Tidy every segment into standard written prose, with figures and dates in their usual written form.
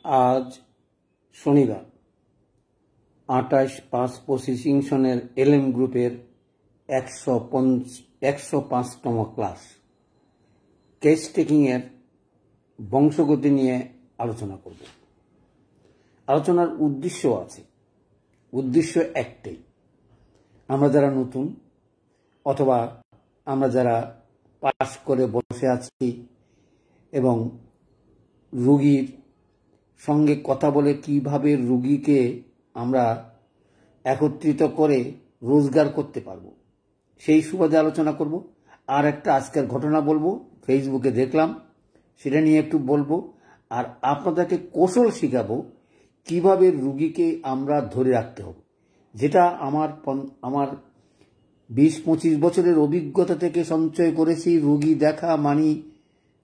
আজ শনিবার 28/5/25 সনের এলএম গ্রুপের 105তম ক্লাস কেস টেকিংয়ের বংশগতি নিয়ে আলোচনা করব। আলোচনার উদ্দেশ্য আছে, উদ্দেশ্য একটাই, আমরা যারা নতুন অথবা আমরা যারা পাস করে বসে আছি এবং রোগীর সঙ্গে কথা বলে কিভাবে রোগীকে আমরা একত্রিত করে রোজগার করতে পারবো সেই সুবাদে আলোচনা করব। আর একটা আজকের ঘটনা বলবো, ফেসবুকে দেখলাম, সেটা নিয়ে একটু বলবো। আর আপনাদেরকে কৌশল শিখাবো কিভাবে রোগীকে আমরা ধরে রাখতে হবে, যেটা আমার 20-25 বছরের অভিজ্ঞতা থেকে সঞ্চয় করেছি। রোগী দেখা মানি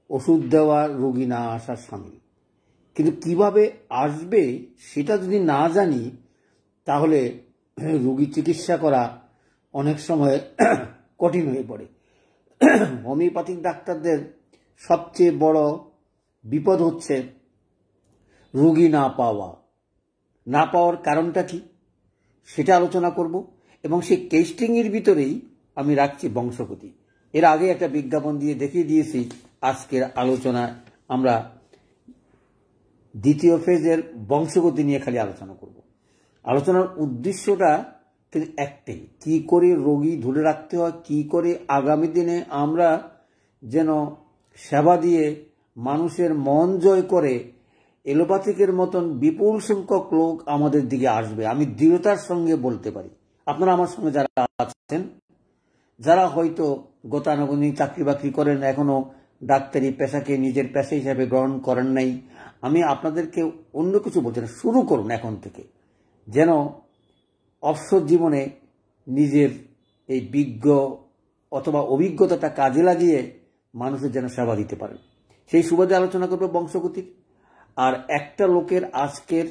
ওষুধ দেওয়া, রোগী না আসার সামিল। কিন্তু কিভাবে আসবে সেটা যদি না জানি তাহলে রোগী চিকিৎসা করা অনেক সময় কঠিন হয়ে পড়ে। হোমিওপ্যাথিক ডাক্তারদের সবচেয়ে বড় বিপদ হচ্ছে রোগী না পাওয়ার কারণটা কি সেটা আলোচনা করব। এবং সেই টেস্টিংয়ের ভিতরেই আমি রাখছি বংশগতি। এর আগে একটা বিজ্ঞাপন দিয়ে দেখিয়ে দিয়েছি। আজকের আলোচনায় আমরা দ্বিতীয় ফেজের বংশগতি নিয়ে খালি আলোচনা করব। আলোচনার উদ্দেশ্যটা কিন্তু একটাই, কি করে রোগী ধরে রাখতে হয়, কি করে আগামী দিনে আমরা যেন সেবা দিয়ে মানুষের মন জয় করে এলোপ্যাথিকের মতন বিপুল সংখ্যক লোক আমাদের দিকে আসবে। আমি দৃঢ়তার সঙ্গে বলতে পারি। আপনারা আমার সঙ্গে যারা আছেন, যারা হয়তো গতানুগতিক চাকরি বাকরি করেন, এখনো ডাক্তারি পেশাকে নিজের পেশা হিসাবে গ্রহণ করেন নাই, আমি আপনাদেরকে অন্য কিছু বলছি না, শুরু করুন এখন থেকে, যেন অবসর জীবনে নিজের এই বিজ্ঞ অথবা অভিজ্ঞতাটা কাজে লাগিয়ে মানুষের যেন সেবা দিতে পারেন। সেই সুবাদে আলোচনা করবে বংশগতির। আর একটা লোকের আজকের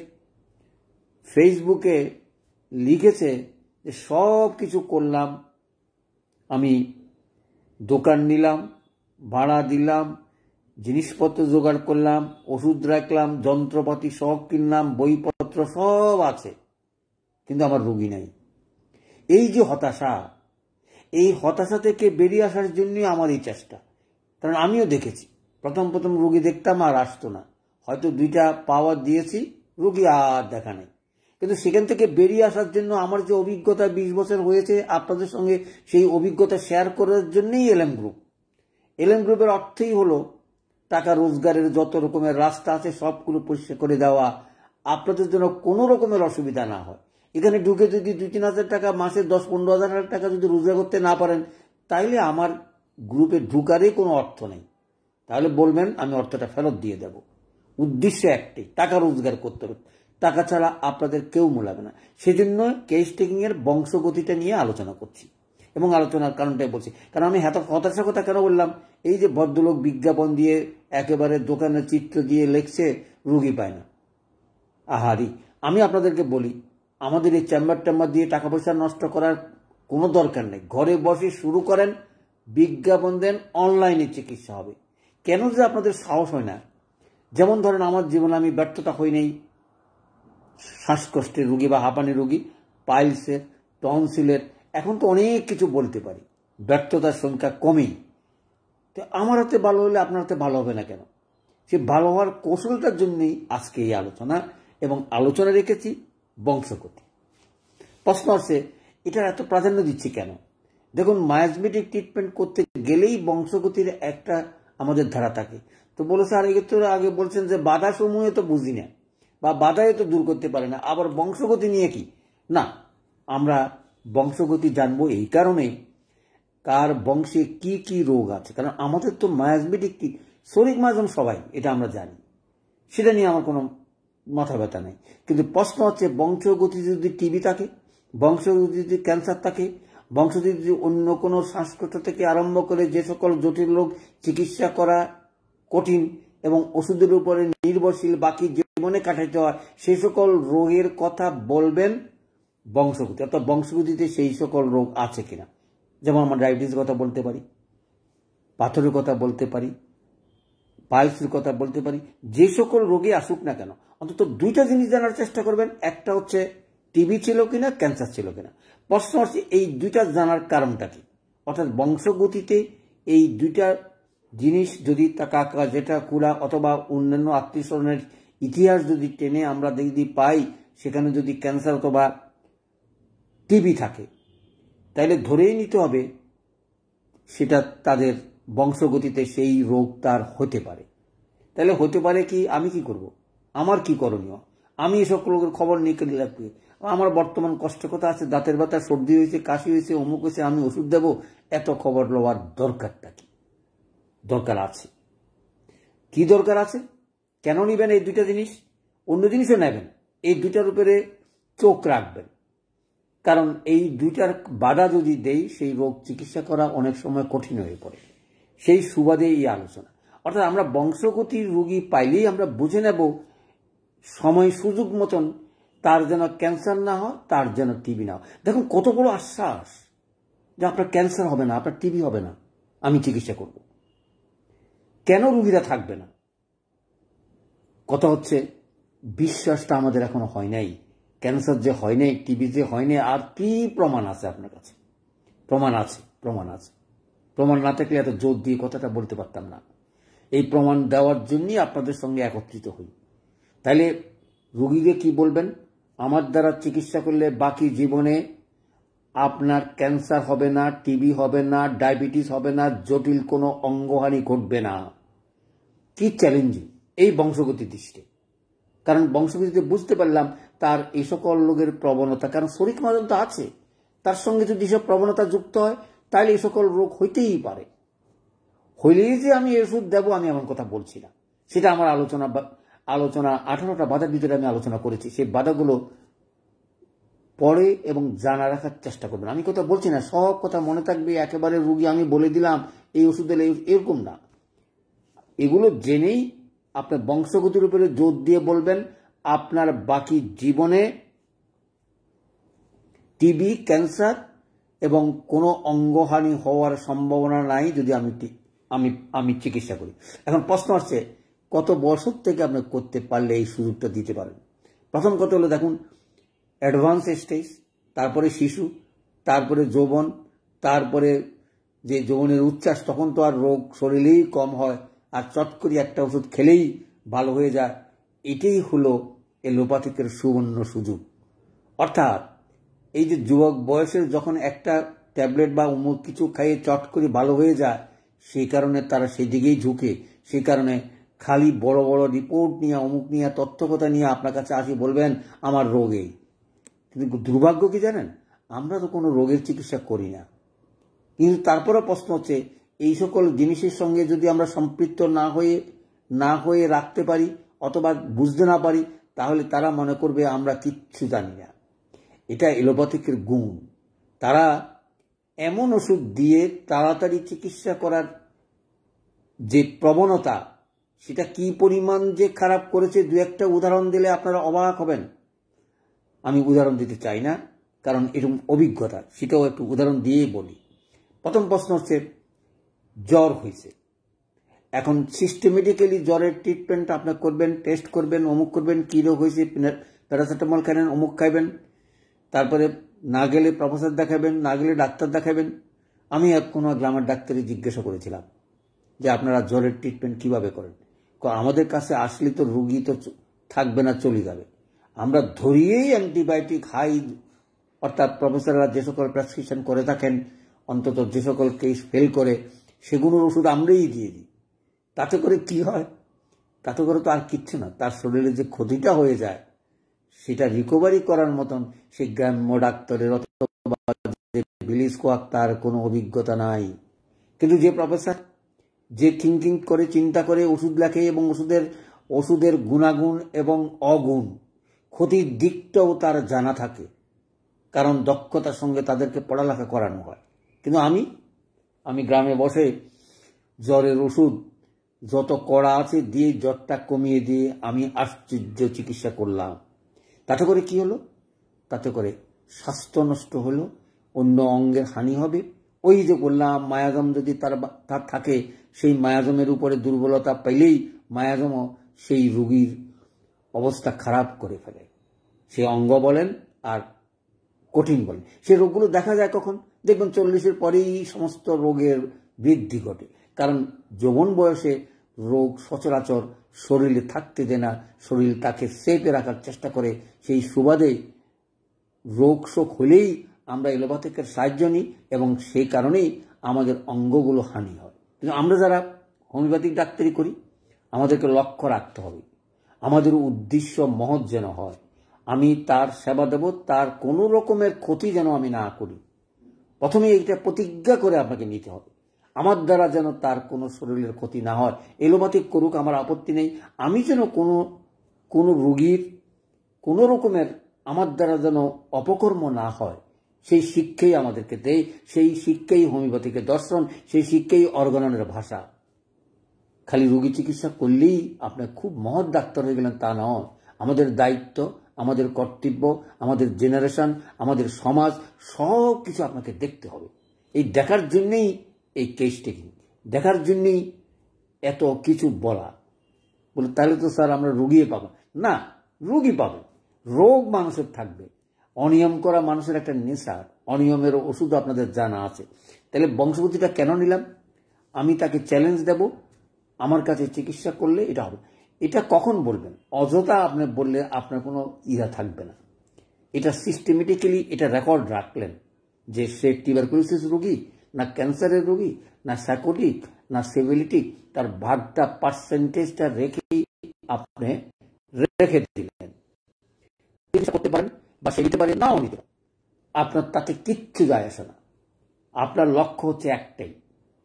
ফেসবুকে লিখেছে যে সব কিছু করলাম, আমি দোকান নিলাম, ভাড়া দিলাম, জিনিসপত্র জোগাড় করলাম, ওষুধ রাখলাম, যন্ত্রপাতি সব কিনলাম, বইপত্র সব আছে, কিন্তু আমার রোগী নাই। এই যে হতাশা, এই হতাশা থেকে বেরিয়ে আসার জন্যই আমার এই চেষ্টা। কারণ আমিও দেখেছি, প্রথম রোগী দেখতাম আর আসতো না, হয়তো 2টা পাওয়ার দিয়েছি, রোগী আর দেখা নেই। কিন্তু সেখান থেকে বেরিয়ে আসার জন্য আমার যে অভিজ্ঞতা 20 বছর হয়েছে, আপনাদের সঙ্গে সেই অভিজ্ঞতা শেয়ার করার জন্যই এলএম গ্রুপ। এলএম গ্রুপের অর্থই হলো টাকা রোজগারের যত রকমের রাস্তা আছে সবগুলো পরিষ্কার করে দেওয়া, আপনাদের জন্য কোনো রকমের অসুবিধা না হয়। এখানে ঢুকে যদি 2-3 হাজার টাকা মাসে 10-15 হাজার টাকা যদি রোজগার করতে না পারেন, তাইলে আমার গ্রুপে ঢুকারই কোনো অর্থ নেই। তাহলে বলবেন আমি অর্থটা ফেরত দিয়ে দেব। উদ্দেশ্য একটাই, টাকা রোজগার করতে হবে, টাকা ছাড়া আপনাদের কেউ মূলাবে না। সেজন্য কেস টেকিংয়ের বংশগতিটা নিয়ে আলোচনা করছি। এবং আলোচনার কারণটাই বলছি, কারণ আমি হতাশার কথা কেন বললাম, এই যে ভদ্রলোক বিজ্ঞাপন দিয়ে একেবারে দোকানের চিত্র দিয়ে লেখছে, রোগী পায় না। আহারি, আমি আপনাদেরকে বলি, আমাদের এই চেম্বার দিয়ে টাকা পয়সা নষ্ট করার কোনো দরকার নেই। ঘরে বসে শুরু করেন, বিজ্ঞাপন দেন, অনলাইনে চিকিৎসা হবে। কেন যে আপনাদের সাহস হয় না? যেমন ধরেন আমার জীবনে আমি ব্যর্থতা হই নাই শ্বাসকষ্টের রোগী বা হাঁপানি রোগী, পাইলসের, টনসিলের, এখন তো অনেক কিছু বলতে পারি, ব্যর্থতার সংখ্যা কমেই। তো আমার হাতে ভালো হলে আপনার হাতে ভালো হবে না কেন? সে ভালো হওয়ার কৌশলটার জন্যই আজকে এই আলোচনা। এবং আলোচনা রেখেছি বংশগতি। প্রশ্ন আছে, এটার এত প্রাধান্য দিচ্ছি কেন? দেখুন, মায়াজমেটিক ট্রিটমেন্ট করতে গেলেই বংশগতির একটা আমাদের ধারা থাকে। তো বলেছে, আর আগে বলছেন যে বাধা সমূহে তো বুঝি না, বা বাধায় তো দূর করতে পারে না, আবার বংশগতি নিয়ে কি? না, আমরা বংশগতি জানবো এই কারণে, কার বংশে কি কি রোগ আছে। কারণ আমাদের তো মায়াজমেটিক কি শরীর মায়াজম সবাই, এটা আমরা জানি, সেটা নিয়ে আমার কোনো মাথা ব্যথা নেই। কিন্তু প্রশ্ন হচ্ছে, বংশগতি যদি টিবি থাকে, বংশগতি যদি ক্যান্সার থাকে, বংশগতি যদি অন্য কোনো শ্বাসকষ্ট থেকে আরম্ভ করে যে সকল জটিল রোগ চিকিৎসা করা কঠিন এবং ওষুধের উপরে নির্ভরশীল বাকি জীবনে কাটাতে হয়, সেই সকল রোগের কথা বলবেন বংশগতি। অর্থাৎ বংশগতিতে সেই সকল রোগ আছে কিনা। যেমন আমরা ডায়াবেটিসের কথা বলতে পারি, পাথরের কথা বলতে পারি, পাইলসের কথা বলতে পারি, যে সকল রোগী আসুক না কেন অন্তত দুইটা জিনিস জানার চেষ্টা করবেন। একটা হচ্ছে টিবি ছিল কিনা, ক্যান্সার ছিল কিনা। প্রশ্ন হচ্ছে এই দুইটা জানার কারণটা কি, অর্থাৎ বংশগতিতে এই দুইটা জিনিস যদি কাকা জেঠা কুড়া অথবা অন্যান্য আত্মীয় স্বজনের ইতিহাস যদি টেনে আমরা যদি পাই সেখানে যদি ক্যান্সার অথবা টিবি থাকে, তাইলে ধরেই নিতে হবে সেটা তাদের বংশগতিতে সেই রোগ তার হতে পারে। তাহলে হতে পারে কি, আমি কি করব, আমার কি করণীয়? আমি এসব লোকের খবর নিয়ে কেটে লাগবে, আমার বর্তমান কষ্ট কথা আছে, দাঁতের ব্যথা, সর্দি হয়েছে, কাশি হয়েছে, অমুক হয়েছে, আমি ওষুধ দেব, এত খবর লওয়ার দরকারটা কি? দরকার আছে। কি দরকার আছে? কেন নিবেন এই দুইটা জিনিস? অন্য জিনিসও নেবেন, এই দুইটার উপরে চোখ রাখবেন। কারণ এই দুইটার বাধা যদি দেই সেই রোগ চিকিৎসা করা অনেক সময় কঠিন হয়ে পড়ে। সেই সুবাদে এই আলোচনা। অর্থাৎ আমরা বংশগতির রোগী পাইলেই আমরা বুঝে নেব সময় সুযোগ মতন তার যেন ক্যান্সার না হয়, তার যেন টিবি না হয়। দেখুন কত বড় আশ্বাস যে আপনার ক্যান্সার হবে না, আপনার টিবি হবে না, আমি চিকিৎসা করব। কেন রোগীরা থাকবে না? কথা হচ্ছে বিশ্বাসটা আমাদের এখনো হয় নাই। ক্যান্সার যে হয় নাই, টিবি যে হয় নাই, আর কি প্রমাণ আছে আপনার কাছে? প্রমাণ আছে, প্রমাণ আছে। প্রমাণ না থাকলে এত জোর দিয়ে কথাটা বলতে পারতাম না। এই প্রমাণ দেওয়ার জন্যই আপনাদের সঙ্গে একত্রিত হই। তাইলে রোগীকে কি বলবেন? আমার দ্বারা চিকিৎসা করলে বাকি জীবনে আপনার ক্যান্সার হবে না, টিবি হবে না, ডায়াবেটিস হবে না, জটিল কোনো অঙ্গহানি ঘটবে না। কি চ্যালেঞ্জিং এই বংশগতি দৃষ্টি। কারণ বংশগতিতে বুঝতে পারলাম তার এই সকল রোগের প্রবণতা, কারণ শরীর মাজন তো আছে, তার সঙ্গে যদি এসব প্রবণতা যুক্ত হয় তাহলে এই সকল রোগ হইতেই পারে। হইলেই যে আমি ওষুধ দেবো আমি এমন কথা বলছি না। সেটা আমার আলোচনা 18টা বাধার ভিতরে আমি আলোচনা করেছি। সেই বাধাগুলো পড়ে এবং জানা রাখার চেষ্টা করবেন। আমি কথা বলছি না সব কথা মনে থাকবে একেবারে রুগী আমি বলে দিলাম এই ওষুধ দিলে, এরকম না। এগুলো জেনেই আপনার বংশগতির উপরে জোর দিয়ে বলবেন আপনার বাকি জীবনে টিবি, ক্যান্সার এবং কোনো অঙ্গহানি হওয়ার সম্ভাবনা নাই যদি আমি চিকিৎসা করি। এখন প্রশ্ন আসছে কত বছর থেকে আপনি করতে পারলে এই সুযোগটা দিতে পারেন? প্রথম কথা হলো দেখুন অ্যাডভান্স স্টেজ, তারপরে শিশু, তারপরে যৌবন, তারপরে যে যৌবনের উচ্ছ্বাস, তখন তো আর রোগ শরীরেই কম হয় আর চট করে একটা ওষুধ খেলেই ভালো হয়ে যায়। এটাই হলো এলোপ্যাথিকের সুবর্ণ সুযোগ। অর্থাৎ এই যে যুবক বয়সের যখন একটা ট্যাবলেট বা অমুক কিছু খাইয়ে চট করে ভালো হয়ে যায়, সেই কারণে তারা সেই দিকেই ঝুঁকে। সেই কারণে খালি বড় বড় রিপোর্ট নিয়ে অমুক নিয়ে তথ্যকথা নিয়ে আপনার কাছে আসি বলবেন আমার রোগ এই। কিন্তু দুর্ভাগ্য কি জানেন, আমরা তো কোনো রোগের চিকিৎসা করি না। কিন্তু তারপরে প্রশ্ন হচ্ছে এই সকল জিনিসের সঙ্গে যদি আমরা সম্পৃক্ত না হয়ে রাখতে পারি অথবা বুঝতে না পারি, তাহলে তারা মনে করবে আমরা কিচ্ছু জানি না। এটা এলোপ্যাথিকের গুণ। তারা এমন ওষুধ দিয়ে তাড়াতাড়ি চিকিৎসা করার যে প্রবণতা, সেটা কি পরিমাণ যে খারাপ করেছে দু একটা উদাহরণ দিলে আপনারা অবাক হবেন। আমি উদাহরণ দিতে চাই না, কারণ এরকম অভিজ্ঞতা, সেটাও একটু উদাহরণ দিয়েই বলি। প্রথম প্রশ্ন হচ্ছে জ্বর হয়েছে, এখন সিস্টেমেটিক্যালি জ্বরের ট্রিটমেন্ট আপনি করবেন, টেস্ট করবেন, অমুক করবেন, কী রোগ হয়েছে, প্যারাসিটামল খাবেন, অমুক খাইবেন, তারপরে না গেলে প্রফেসর দেখাবেন, না গেলে ডাক্তার দেখাবেন। আমি কোনো গ্রামের ডাক্তারই জিজ্ঞাসা করেছিলাম যে আপনারা জ্বরের ট্রিটমেন্ট কিভাবে করেন? আমাদের কাছে আসলে তো রুগী তো থাকবে না, চলে যাবে, আমরা ধরিয়েই অ্যান্টিবায়োটিক হাই, অর্থাৎ প্রফেসররা যে সকল প্রেসক্রিপশন করে থাকেন, অন্তত যে সকল কেস ফেল করে সেগুলোর ওষুধ আমরাই দিয়ে দিই। তাতে করে কি হয়? তাতে করে তো আর কিচ্ছু না, তার শরীরে যে ক্ষতিটা হয়ে যায় সেটা রিকভারি করার মতন সে গ্রাম্য ডাক্তারের অথবা ভিলেজ কোয়াক তার কোনো অভিজ্ঞতা নাই। কিন্তু যে প্রফেসর যে থিঙ্কিং করে, চিন্তা করে ওষুধ লেখে এবং ওষুধের গুণাগুণ এবং অগুণ, ক্ষতির দিকটাও তার জানা থাকে, কারণ দক্ষতার সঙ্গে তাদেরকে পড়ালেখা করানো হয়। কিন্তু আমি গ্রামে বসে জ্বরের ওষুধ যত কড়া আছে দিয়ে জ্বরটা কমিয়ে দিয়ে আমি আশ্চর্য চিকিৎসা করলাম। তাতে করে কি হলো? তাতে করে স্বাস্থ্য নষ্ট হলো, অন্য অঙ্গের হানি হবে, ওই যে বললাম মায়াজম যদি তার থাকে, সেই মায়াজমের উপরে দুর্বলতা পেলেই মায়াজমও সেই রোগীর অবস্থা খারাপ করে ফেলে। সে অঙ্গ বলেন আর কঠিন বলেন, সে রোগগুলো দেখা যায় কখন? দেখবেন 40-এর পরেই সমস্ত রোগের বৃদ্ধি ঘটে। কারণ যৌবন বয়সে রোগ সচরাচর শরীরে থাকতে দেয় না, শরীর তাকে সেপে রাখার চেষ্টা করে। সেই সুবাদে রোগ শোক হলেই আমরা এলোপ্যাথিকের সাহায্য নিই এবং সেই কারণেই আমাদের অঙ্গগুলো হানি হয়। কিন্তু আমরা যারা হোমিওপ্যাথিক ডাক্তারি করি, আমাদেরকে লক্ষ্য রাখতে হবে, আমাদের উদ্দেশ্য মহৎ যেন হয়। আমি তার সেবা দেব, তার কোনো রকমের ক্ষতি যেন আমি না করি। প্রথমে এইটা প্রতিজ্ঞা করে আপনাকে নিতে হবে, আমার দ্বারা যেন তার কোনো শরীরের ক্ষতি না হয়। এলোপ্যাথিক করুক, আমার আপত্তি নেই, আমি যেন কোনো রোগীর কোনো রকমের আমার দ্বারা যেন অপকর্ম না হয়, সেই শিক্ষাই আমাদেরকে দেয়, সেই শিক্ষাই হোমিওপ্যাথিকের দর্শন, সেই শিক্ষাই অর্গাননের ভাষা। খালি রোগী চিকিৎসা করলেই আপনি খুব মহৎ ডাক্তার হয়ে গেলেন তা নয়। আমাদের দায়িত্ব, আমাদের কর্তব্য, আমাদের জেনারেশন, আমাদের সমাজ, সব কিছু আপনাকে দেখতে হবে। এই দেখার জন্যেই এই কেস টেকিং, দেখার জন্যেই এত কিছু বলা। বলে তাহলে তো স্যার আমরা রোগী পাবো না, রোগী পাবে, রোগ মানুষের থাকবে। অনিয়ম করা মানুষের একটা নেশা, অনিয়মের ওষুধ আপনাদের জানা আছে। তাহলে বংশগতিটা কেন নিলাম? আমি তাকে চ্যালেঞ্জ দেব, আমার কাছে চিকিৎসা করলে এটা হবে। এটা কখন বলবেন? অযথা আপনি বললে আপনার কোনো ইহা থাকবে না। এটা সিস্টেমেটিক্যালি এটা রেকর্ড রাখলেন যে সে টিউবারকুলোসিস রোগী, না ক্যান্সারের রোগী, না সাইকোটিক, না সিভিলিটিক, তার ভাগটা পার্সেন্টেজটা রেখেই আপনি রেখে দিলেন। চিকিৎসা করতে পারেন বা সে নিতে পারে, নাও নিতে পারেন, আপনার তাতে কিচ্ছু যায় আসে না। আপনার লক্ষ্য হচ্ছে একটাই,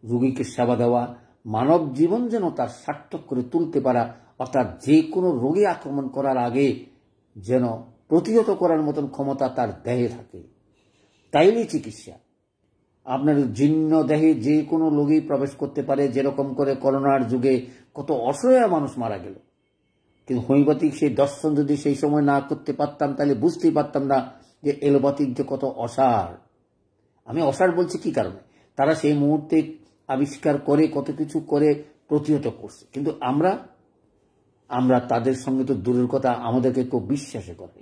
রোগীকে সেবা দেওয়া, মানব জীবন যেন তার সার্থক করে তুলতে পারা, অর্থাৎ যে কোনো রোগী আক্রমণ করার আগে যেন প্রতিহত করার মতন ক্ষমতা তার দেহে থাকে। তাইলেই চিকিৎসা। আপনার জীর্ণ দেহে যে কোনো রোগী প্রবেশ করতে পারে। যেরকম করে করোনার যুগে কত অসহায় মানুষ মারা গেল, কিন্তু হোমিওপ্যাথিক সেই দর্শন যদি সেই সময় না করতে পারতাম তাহলে বুঝতেই পারতাম না যে এলোপ্যাথিক যে কত অসার। আমি অসার বলছি কি কারণে? তারা সেই মুহূর্তে আবিষ্কার করে কত কিছু করে প্রতিহত করছে, কিন্তু আমরা তাদের সঙ্গে তো দূরের কথা, আমাদেরকে কেউ বিশ্বাসে করে।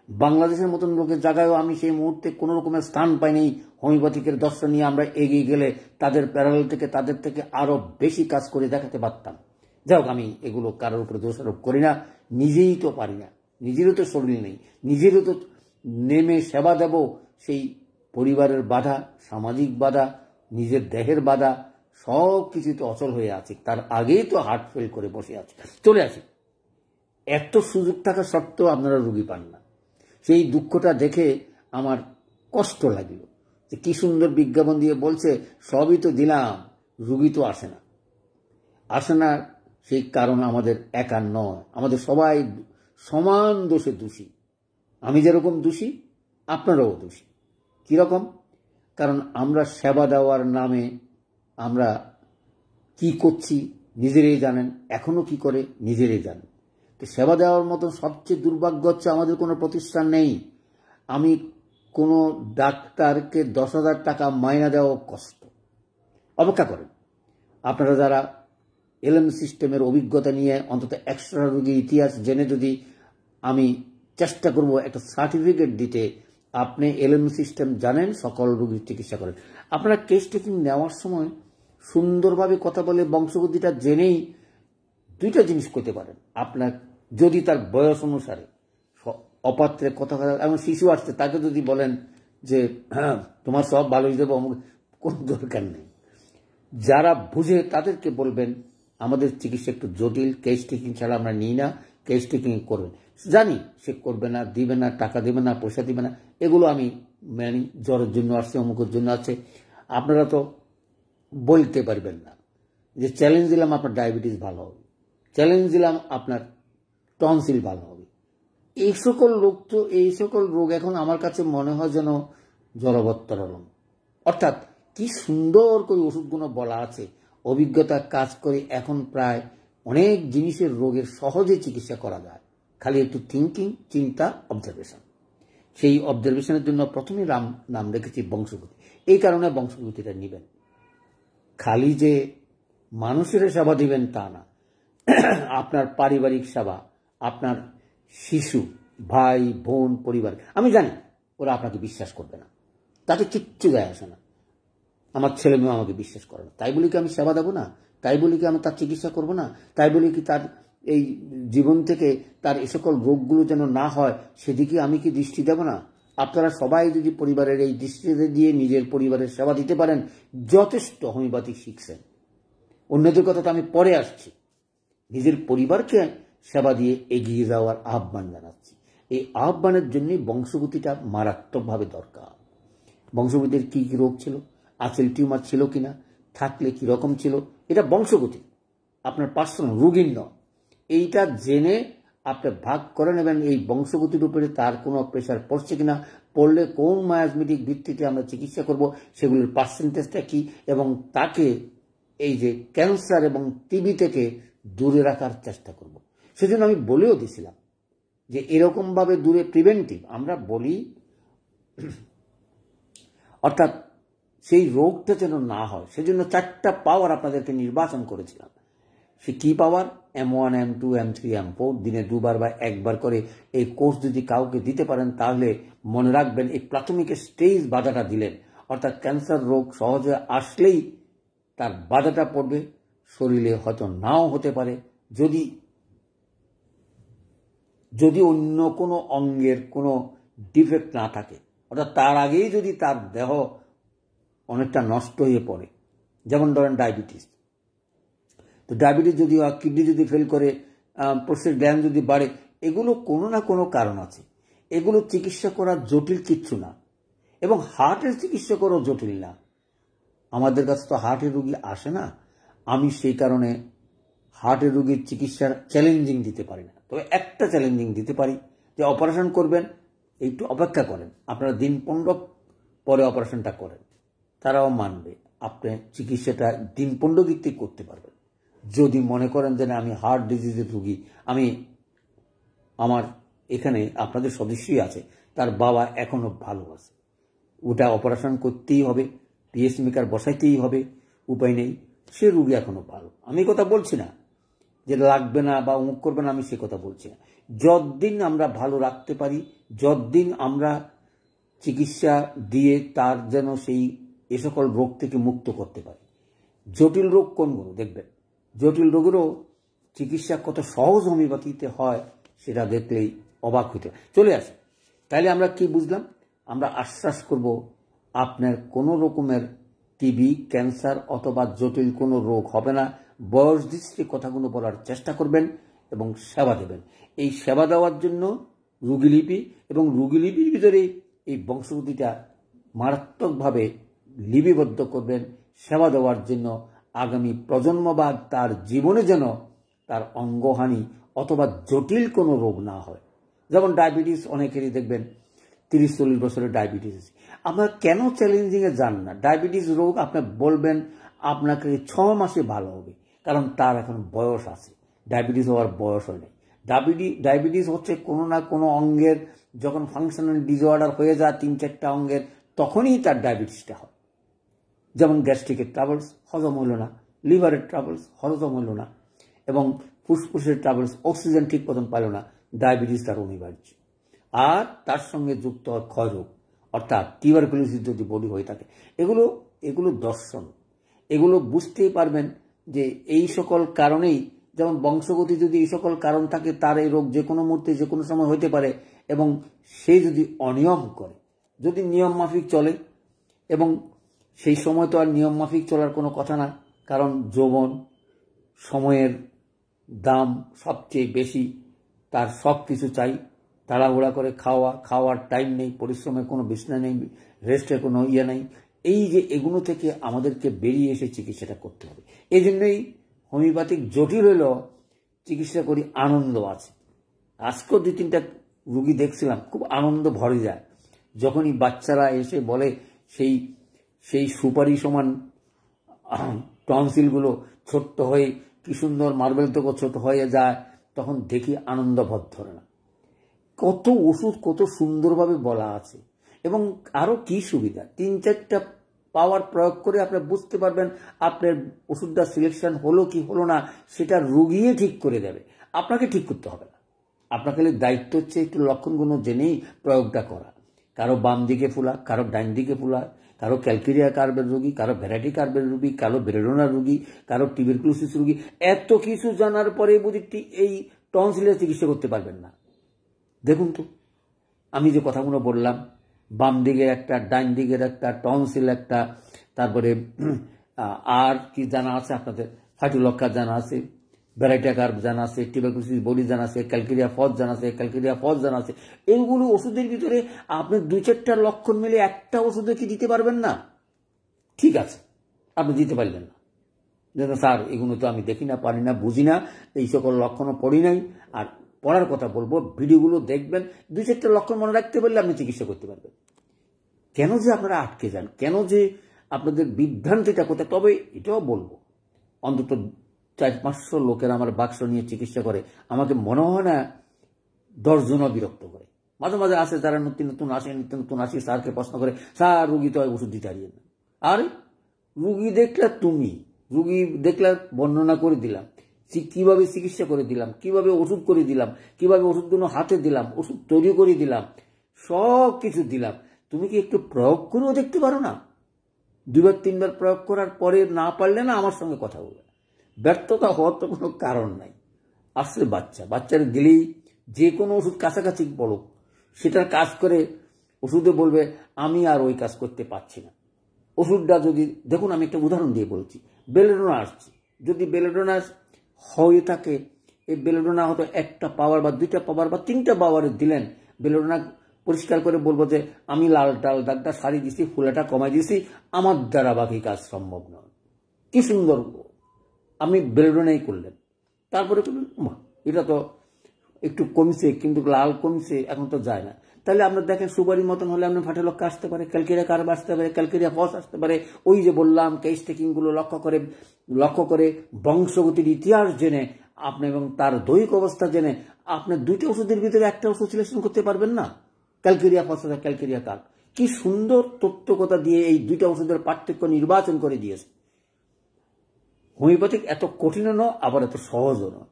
বাংলাদেশের মতন লোকের জায়গায়ও আমি সেই মুহূর্তে কোনো রকমের স্থান পাইনি। হোমিওপ্যাথিকের দর্শন নিয়ে আমরা এগিয়ে গেলে তাদের প্যারালাল থেকে, তাদের থেকে আরো বেশি কাজ করে দেখাতে পারতাম। যাই হোক, আমি এগুলো কারোর উপরে দোষারোপ করি না, নিজেই তো পারি না, নিজেরও তো শরীর নেই, নিজেরও তো নেমে সেবা দেব, সেই পরিবারের বাধা, সামাজিক বাধা, নিজের দেহের বাধা, সব কিছু তো অচল হয়ে আছে। তার আগেই তো হার্ট ফেল করে বসে আছে। চলে আসি, এত সুযোগ থাকা সত্ত্বেও আপনারা রোগী পান না। সেই দুঃখটা দেখে আমার কষ্ট লাগলো যে কি সুন্দর বিজ্ঞাপন দিয়ে বলছে সবই তো দিলাম, রোগী তো আসে না। সেই কারণ আমাদের একার নয়, আমাদের সবাই সমান দোষে দোষী। আমি যেরকম দোষী, আপনারাও দোষী। কিরকম? কারণ আমরা সেবা দেওয়ার নামে আমরা কি করছি নিজেরাই জানেন, এখনো কি করে নিজেরাই জানেন। তো সেবা দেওয়ার মতো সবচেয়ে দুর্ভাগ্য হচ্ছে আমাদের কোনো প্রতিষ্ঠান নেই। আমি কোনো ডাক্তারকে 10,000 টাকা মাইনা দেওয়া কষ্ট। অপেক্ষা করেন, আপনারা যারা এলএম সিস্টেমের অভিজ্ঞতা নিয়ে অন্তত 100 রোগীর ইতিহাস জেনে, যদি আমি চেষ্টা করব একটা সার্টিফিকেট দিতে, আপনি এলএম সিস্টেম জানেন, সকল রোগীর চিকিৎসা করেন। আপনারা কেস টেকিং নেওয়ার সময় সুন্দরভাবে কথা বলে বংশগতিটা জেনেই দুইটা জিনিস করতে পারেন। আপনার যদি তার বয়স অনুসারে অপাত্রে কথা এমন শিশু আসছে, তাকে যদি বলেন যে হ্যাঁ তোমার সব ভালো হয়ে যাবে, কোন দরকার নেই। যারা বুঝে তাদেরকে বলবেন আমাদের চিকিৎসা একটু জটিল, কেস টেকিং ছাড়া আমরা নিই না, কেস টেকিং করবেন। জানি সে করবে না, দিবে না, টাকা দেবে না, পয়সা দিবে না, এগুলো আমি মানি। জ্বরের জন্য আসছে, অমুকের জন্য আছে। আপনারা তো বলতে পারবেন না যে চ্যালেঞ্জ দিলাম আপনার ডায়াবেটিস ভালো হবে, চ্যালেঞ্জ দিলাম আপনার টনসিল ভালো হবে। এই সকল রোগ এখন আমার কাছে মনে হয় যেন জড়বত্তরলম। অর্থাৎ কি সুন্দর করে ওষুধগুলো বলা আছে, অভিজ্ঞতা কাজ করে এখন প্রায় অনেক জিনিসের রোগের সহজে চিকিৎসা করা যায়, খালি একটু থিঙ্কিং, চিন্তা, অবজারভেশন। সেই অবজারভেশনের জন্য প্রথমে নাম রেখেছি বংশগতি। এই কারণে বংশগতিটা নেবেন। খালি যে মানুষের সেবা দিবেন তা না, আপনার পারিবারিক সেবা, আপনার শিশু, ভাই, বোন, পরিবার, আমি জানি ওরা আপনাকে বিশ্বাস করবে না, তাতে কিচ্ছু যায় আসে না। আমার ছেলে মেয়ে আমাকে বিশ্বাস করে না, তাই বলি কি আমি সেবা দেবো না? তাই বলি কি আমি তার চিকিৎসা করবো না? তাই বলি কি তার এই জীবন থেকে তার এ সকল রোগগুলো যেন না হয় সেদিকে আমি কি দৃষ্টি দেব না? আপনারা সবাই যদি পরিবারের এই দৃষ্টিতে দিয়ে নিজের পরিবারের সেবা দিতে পারেন, যথেষ্ট হোমিওপ্যাথি শিখছেন। অন্যদের কথা তো আমি পরে আসছি। নিজের পরিবারকে সেবা দিয়ে এগিয়ে যাওয়ার আহ্বান জানাচ্ছি। এই আহ্বানের জন্যই বংশগতিটা মারাত্মকভাবে দরকার। বংশগতির কি কি রোগ ছিল, আঁচল টিউমার ছিল কিনা, থাকলে কি রকম ছিল, এটা বংশগতি, আপনার পার্সোনাল, রোগীর নয়। এইটা জেনে আপনি ভাগ করে নেবেন এই বংশগতির উপরে তার কোনো প্রেশার পড়ছে কিনা, পড়লে কোন মায়াজমেটিক ভিত্তিতে আমরা চিকিৎসা করব, সেগুলোর পার্সেন্টেজটা কি, এবং তাকে এই যে ক্যান্সার এবং টিবি থেকে দূরে রাখার চেষ্টা করব। সেজন্য আমি বলেও দিছিলাম যে এরকমভাবে দূরে প্রিভেন্টিভ আমরা বলি, অর্থাৎ সেই রোগটা যেন না হয় সেজন্য 4টা পাওয়ার আপনাদেরকে নির্বাচন করেছিলাম। সে কি পাওয়ার? M1, M2, M3, M4 দিনে 2বার বা 1বার করে এই কোর্স যদি কাউকে দিতে পারেন তাহলে মনে রাখবেন এই প্রাথমিক স্টেজ বাধাটা দিলেন, অর্থাৎ ক্যান্সার রোগ সহজে আসলেই তার বাধাটা পড়বে, শরীরে হয়তো নাও হতে পারে যদি অন্য কোনো অঙ্গের কোনো ডিফেক্ট না থাকে, অর্থাৎ তার আগেই যদি তার দেহ অনেকটা নষ্ট হয়ে পড়ে। যেমন ধরেন ডায়াবেটিস, তো ডায়াবেটিস যদি হয়, কিডনি যদি ফেল করে, প্রস্টেট গ্ল্যান্ড যদি বাড়ে, এগুলো কোনো না কোনো কারণ আছে। এগুলো চিকিৎসা করা জটিল কিচ্ছু না, এবং হার্টের চিকিৎসা করাও জটিল না। আমাদের কাছে তো হার্টের রোগী আসে না, আমি সেই কারণে হার্টের রোগীর চিকিৎসার চ্যালেঞ্জিং দিতে পারি না। তবে একটা চ্যালেঞ্জিং দিতে পারি যে অপারেশন করবেন, একটু অপেক্ষা করেন, আপনারা দিন 15 পরে অপারেশনটা করেন, তারাও মানবে। আপনি চিকিৎসাটা দিন 15 ভিত্তিক করতে পারবেন। যদি মনে করেন যে না আমি হার্ট ডিজিজের রোগী, আমার এখানে আপনাদের সদস্যই আছে, তার বাবা এখনো ভালো আছে, ওটা অপারেশন করতেই হবে, পিএসমেকার বসাইতেই হবে, উপায় নেই, সে রোগী এখনো ভালো। আমি কথা বলছি না যে লাগবে না বা অমুক করবে না, আমি সে কথা বলছি না। যতদিন আমরা ভালো রাখতে পারি, যতদিন আমরা চিকিৎসা দিয়ে তার যেন সেই এ সকল রোগ থেকে মুক্ত করতে পারি। জটিল রোগ কোনগুলো দেখবেন, জটিল রোগেরও চিকিৎসা কত সহজ হোমিওপ্যাথিতে হয় সেটা দেখলেই অবাক হইতে চলে আসে। তাইলে আমরা কি বুঝলাম? আমরা আশ্বাস করব আপনার কোনো রকমের টিবি, ক্যান্সার অথবা জটিল কোনো রোগ হবে না। বয়স দৃষ্টি কথাগুলো বলার চেষ্টা করবেন এবং সেবা দেবেন। এই সেবা দেওয়ার জন্য রোগীলিপি এবং রোগীলিপির ভিতরে এই বংশগতিটা মারাত্মকভাবে লিপিবদ্ধ করবেন সেবা দেওয়ার জন্য। আগামী প্রজন্মবাদ তার জীবনে যেন তার অঙ্গহানি অথবা জটিল কোনো রোগ না হয়। যেমন ডায়াবেটিস, অনেকেরই দেখবেন 30-40 বছরের ডায়াবেটিস। আপনার কেন চ্যালেঞ্জিংয়ে যান না? ডায়াবেটিস রোগ আপনি বলবেন আপনাকে 6 মাসে ভালো হবে, কারণ তার এখন বয়স আছে, ডায়াবেটিস হওয়ার বয়স হয় নাই। ডায়াবেটিস হচ্ছে কোনো না কোনো অঙ্গের যখন ফাংশনাল ডিসঅর্ডার হয়ে যায় 3-4টা অঙ্গের, তখনই তার ডায়াবেটিসটা হয়। যেমন গ্যাস্ট্রিকের ট্রাবলস, হজম হলো না, লিভারের ট্রাবলস, হজম হলো না, এবং ফুসফুসের ট্রাবলস, অক্সিজেন ঠিক মতন পাইল না, ডায়াবেটিস তার অনিবার্য। আর তার সঙ্গে যুক্ত হয় ক্ষয়রোগ, অর্থাৎ টিউবারকুলোসিস যদি বলি হয়ে থাকে। এগুলো দর্শন, এগুলো বুঝতেই পারবেন যে এই সকল কারণেই, যেমন বংশগতি যদি এই সকল কারণ থাকে, তার এই রোগ যে কোনো মুহূর্তে যে কোনো সময় হইতে পারে। এবং সে যদি অনিয়ম করে, যদি নিয়ম মাফিক চলে, এবং সেই সময় তো আর নিয়ম মাফিক চলার কোনো কথা না, কারণ যৌবন, সময়ের দাম সবচেয়ে বেশি, তার সব কিছু চাই, তাড়াহুড়া করে খাওয়ার টাইম নেই, পরিশ্রমের কোনো বিছনা নেই, রেস্টের কোনো ইয়ে নেই। এই যে এগুলো থেকে আমাদেরকে বেরিয়ে এসে চিকিৎসাটা করতে হবে। এই জন্যই হোমিওপ্যাথিক জটিল হলেও চিকিৎসা করি, আনন্দ আছে। আজকেও 2-3টা রুগী দেখছিলাম, খুব আনন্দ ভরে যায় যখনই বাচ্চারা এসে বলে সেই সুপারি সমান টনসিলগুলো ছোট্ট হয়ে কি সুন্দর মার্বেল থেকে ছোট হয়ে যায়, তখন দেখি আনন্দ ভর ধরে না। কত ওষুধ কত সুন্দরভাবে বলা আছে, এবং আরো কি সুবিধা, 3-4টা পাওয়ার প্রয়োগ করে আপনি বুঝতে পারবেন আপনার ওষুধটা সিলেকশন হলো কি হলো না, সেটা রোগীই ঠিক করে দেবে, আপনাকে ঠিক করতে হবে না। আপনার খালি দায়িত্ব হচ্ছে একটু লক্ষণগুলো জেনেই প্রয়োগটা করা। কারো বাম দিকে ফুলা, কারো ডাইন দিকে ফুলা, কারো ক্যালকেরিয়া কার্ভের রোগী, কারো ভ্যারাইটি কার্ভের রোগী, কারো বেলেডোনার রোগী, কারো টিউবারকুলোসিস রোগী। এত কিছু জানার পরে বুঝি এই টনসিলের চিকিৎসা করতে পারবেন না? দেখুন তো, আমি যে কথাগুলো বললাম, বাম দিকের একটা, ডাইন দিকের একটা, টনসিল একটা, তারপরে আর কি জানা আছে আপনাদের? ফাইটোলক্ষা জানা আছে, ভ্যারাইটি কার্ভ জানা আছে, টিউবারকুলোসিস বডি জানা আছে, ক্যালকেরিয়া ফস জানা আছে, ক্যালকেরিয়া ফস জানা আছে। এইগুলো ওষুধের ভিতরে আপনি 2-4টা লক্ষণ মিলে একটা ওষুধে কি দিতে পারবেন না? ঠিক আছে, আপনি দিতে পারলেন না, যেন স্যার এগুলো তো আমি দেখি না, পারি না, বুঝি না, এই সকল লক্ষণও পড়ি নাই। আর পড়ার কথা বলবো, ভিডিওগুলো দেখবেন, 2-4টা লক্ষণ মনে রাখতে পারলে আপনি চিকিৎসা করতে পারবেন। কেন যে আপনারা আটকে যান, কেন যে আপনাদের বিভ্রান্তিটা কোথায়? তবে এটাও বলবো, অন্তত 400-500 লোকের আমার বাক্স নিয়ে চিকিৎসা করে, আমাকে মনে হয় না 10 জনও বিরক্ত করে। মাঝে মাঝে আসে যারা নতুন নতুন আসে, স্যারকে প্রশ্ন করে, স্যার রুগী তো ওষুধ দিতে হারিয়ে না। আরে রুগী দেখলে তুমি, রুগী দেখলে বর্ণনা করে দিলাম, কিভাবে চিকিৎসা করে দিলাম, কিভাবে ওষুধ করে দিলাম, কিভাবে ওষুধগুলো হাতে দিলাম, ওষুধ তৈরি করে দিলাম, সব কিছু দিলাম। তুমি কি একটু প্রয়োগ করেও দেখতে পারো না? 2-3বার প্রয়োগ করার পরে না পারলে না আমার সঙ্গে কথা বলবে। ব্যর্থতা হওয়ার তো কোনো কারণ নাই। আসলে বাচ্চারা দিলেই যে কোনো ওষুধ কাছাকাছি বলো, সেটার কাজ করে ওষুধে বলবে আমি আর ওই কাজ করতে পারছি না। ওষুধটা যদি দেখুন, আমি একটা উদাহরণ দিয়ে বলছি, বেলেডোনা আসছে, যদি বেলেডোনা হয়ে থাকে, এই বেলেডোনা হয়তো 1টা পাওয়ার বা 2টা পাওয়ার বা 3টা পাওয়ারে দিলেন, বেলেডোনা পরিষ্কার করে বলবো যে আমি লাল ডাল দাগটা সারিয়ে দিছি, ফুলাটা কমাই দিছি, আমার দ্বারা বাকি কাজ সম্ভব নয়। কি সুন্দর আপনি বেলেডোনাই করলেন, তারপরে এটা তো একটু কমছে, কিন্তু লাল কমছে, এখন তো যায় না। তাহলে আপনার দেখেন সুপারির মতন হলে আপনার ফাইটোলক্ষা আসতে পারে, ক্যালকেরিয়া কার্ভ আসতে পারে, ক্যালকেরিয়া ফস আসতে পারে। ওই যে বললাম, কেস টেকিংগুলো লক্ষ্য করে বংশগতির ইতিহাস জেনে আপনি এবং তার দৈহিক অবস্থা জেনে আপনি 2টা ওষুধের ভিতরে একটা ওষুধ সিলেকশন করতে পারবেন না? ক্যালকেরিয়া ফস, ক্যালকেরিয়া কার্ভ, কি সুন্দর তথ্যকতা দিয়ে এই 2টা ওষুধের পার্থক্য নির্বাচন করে দিয়েছে। হোমিওপ্যাথিক এত কঠিনও নয়, আবার এত সহজও নয়,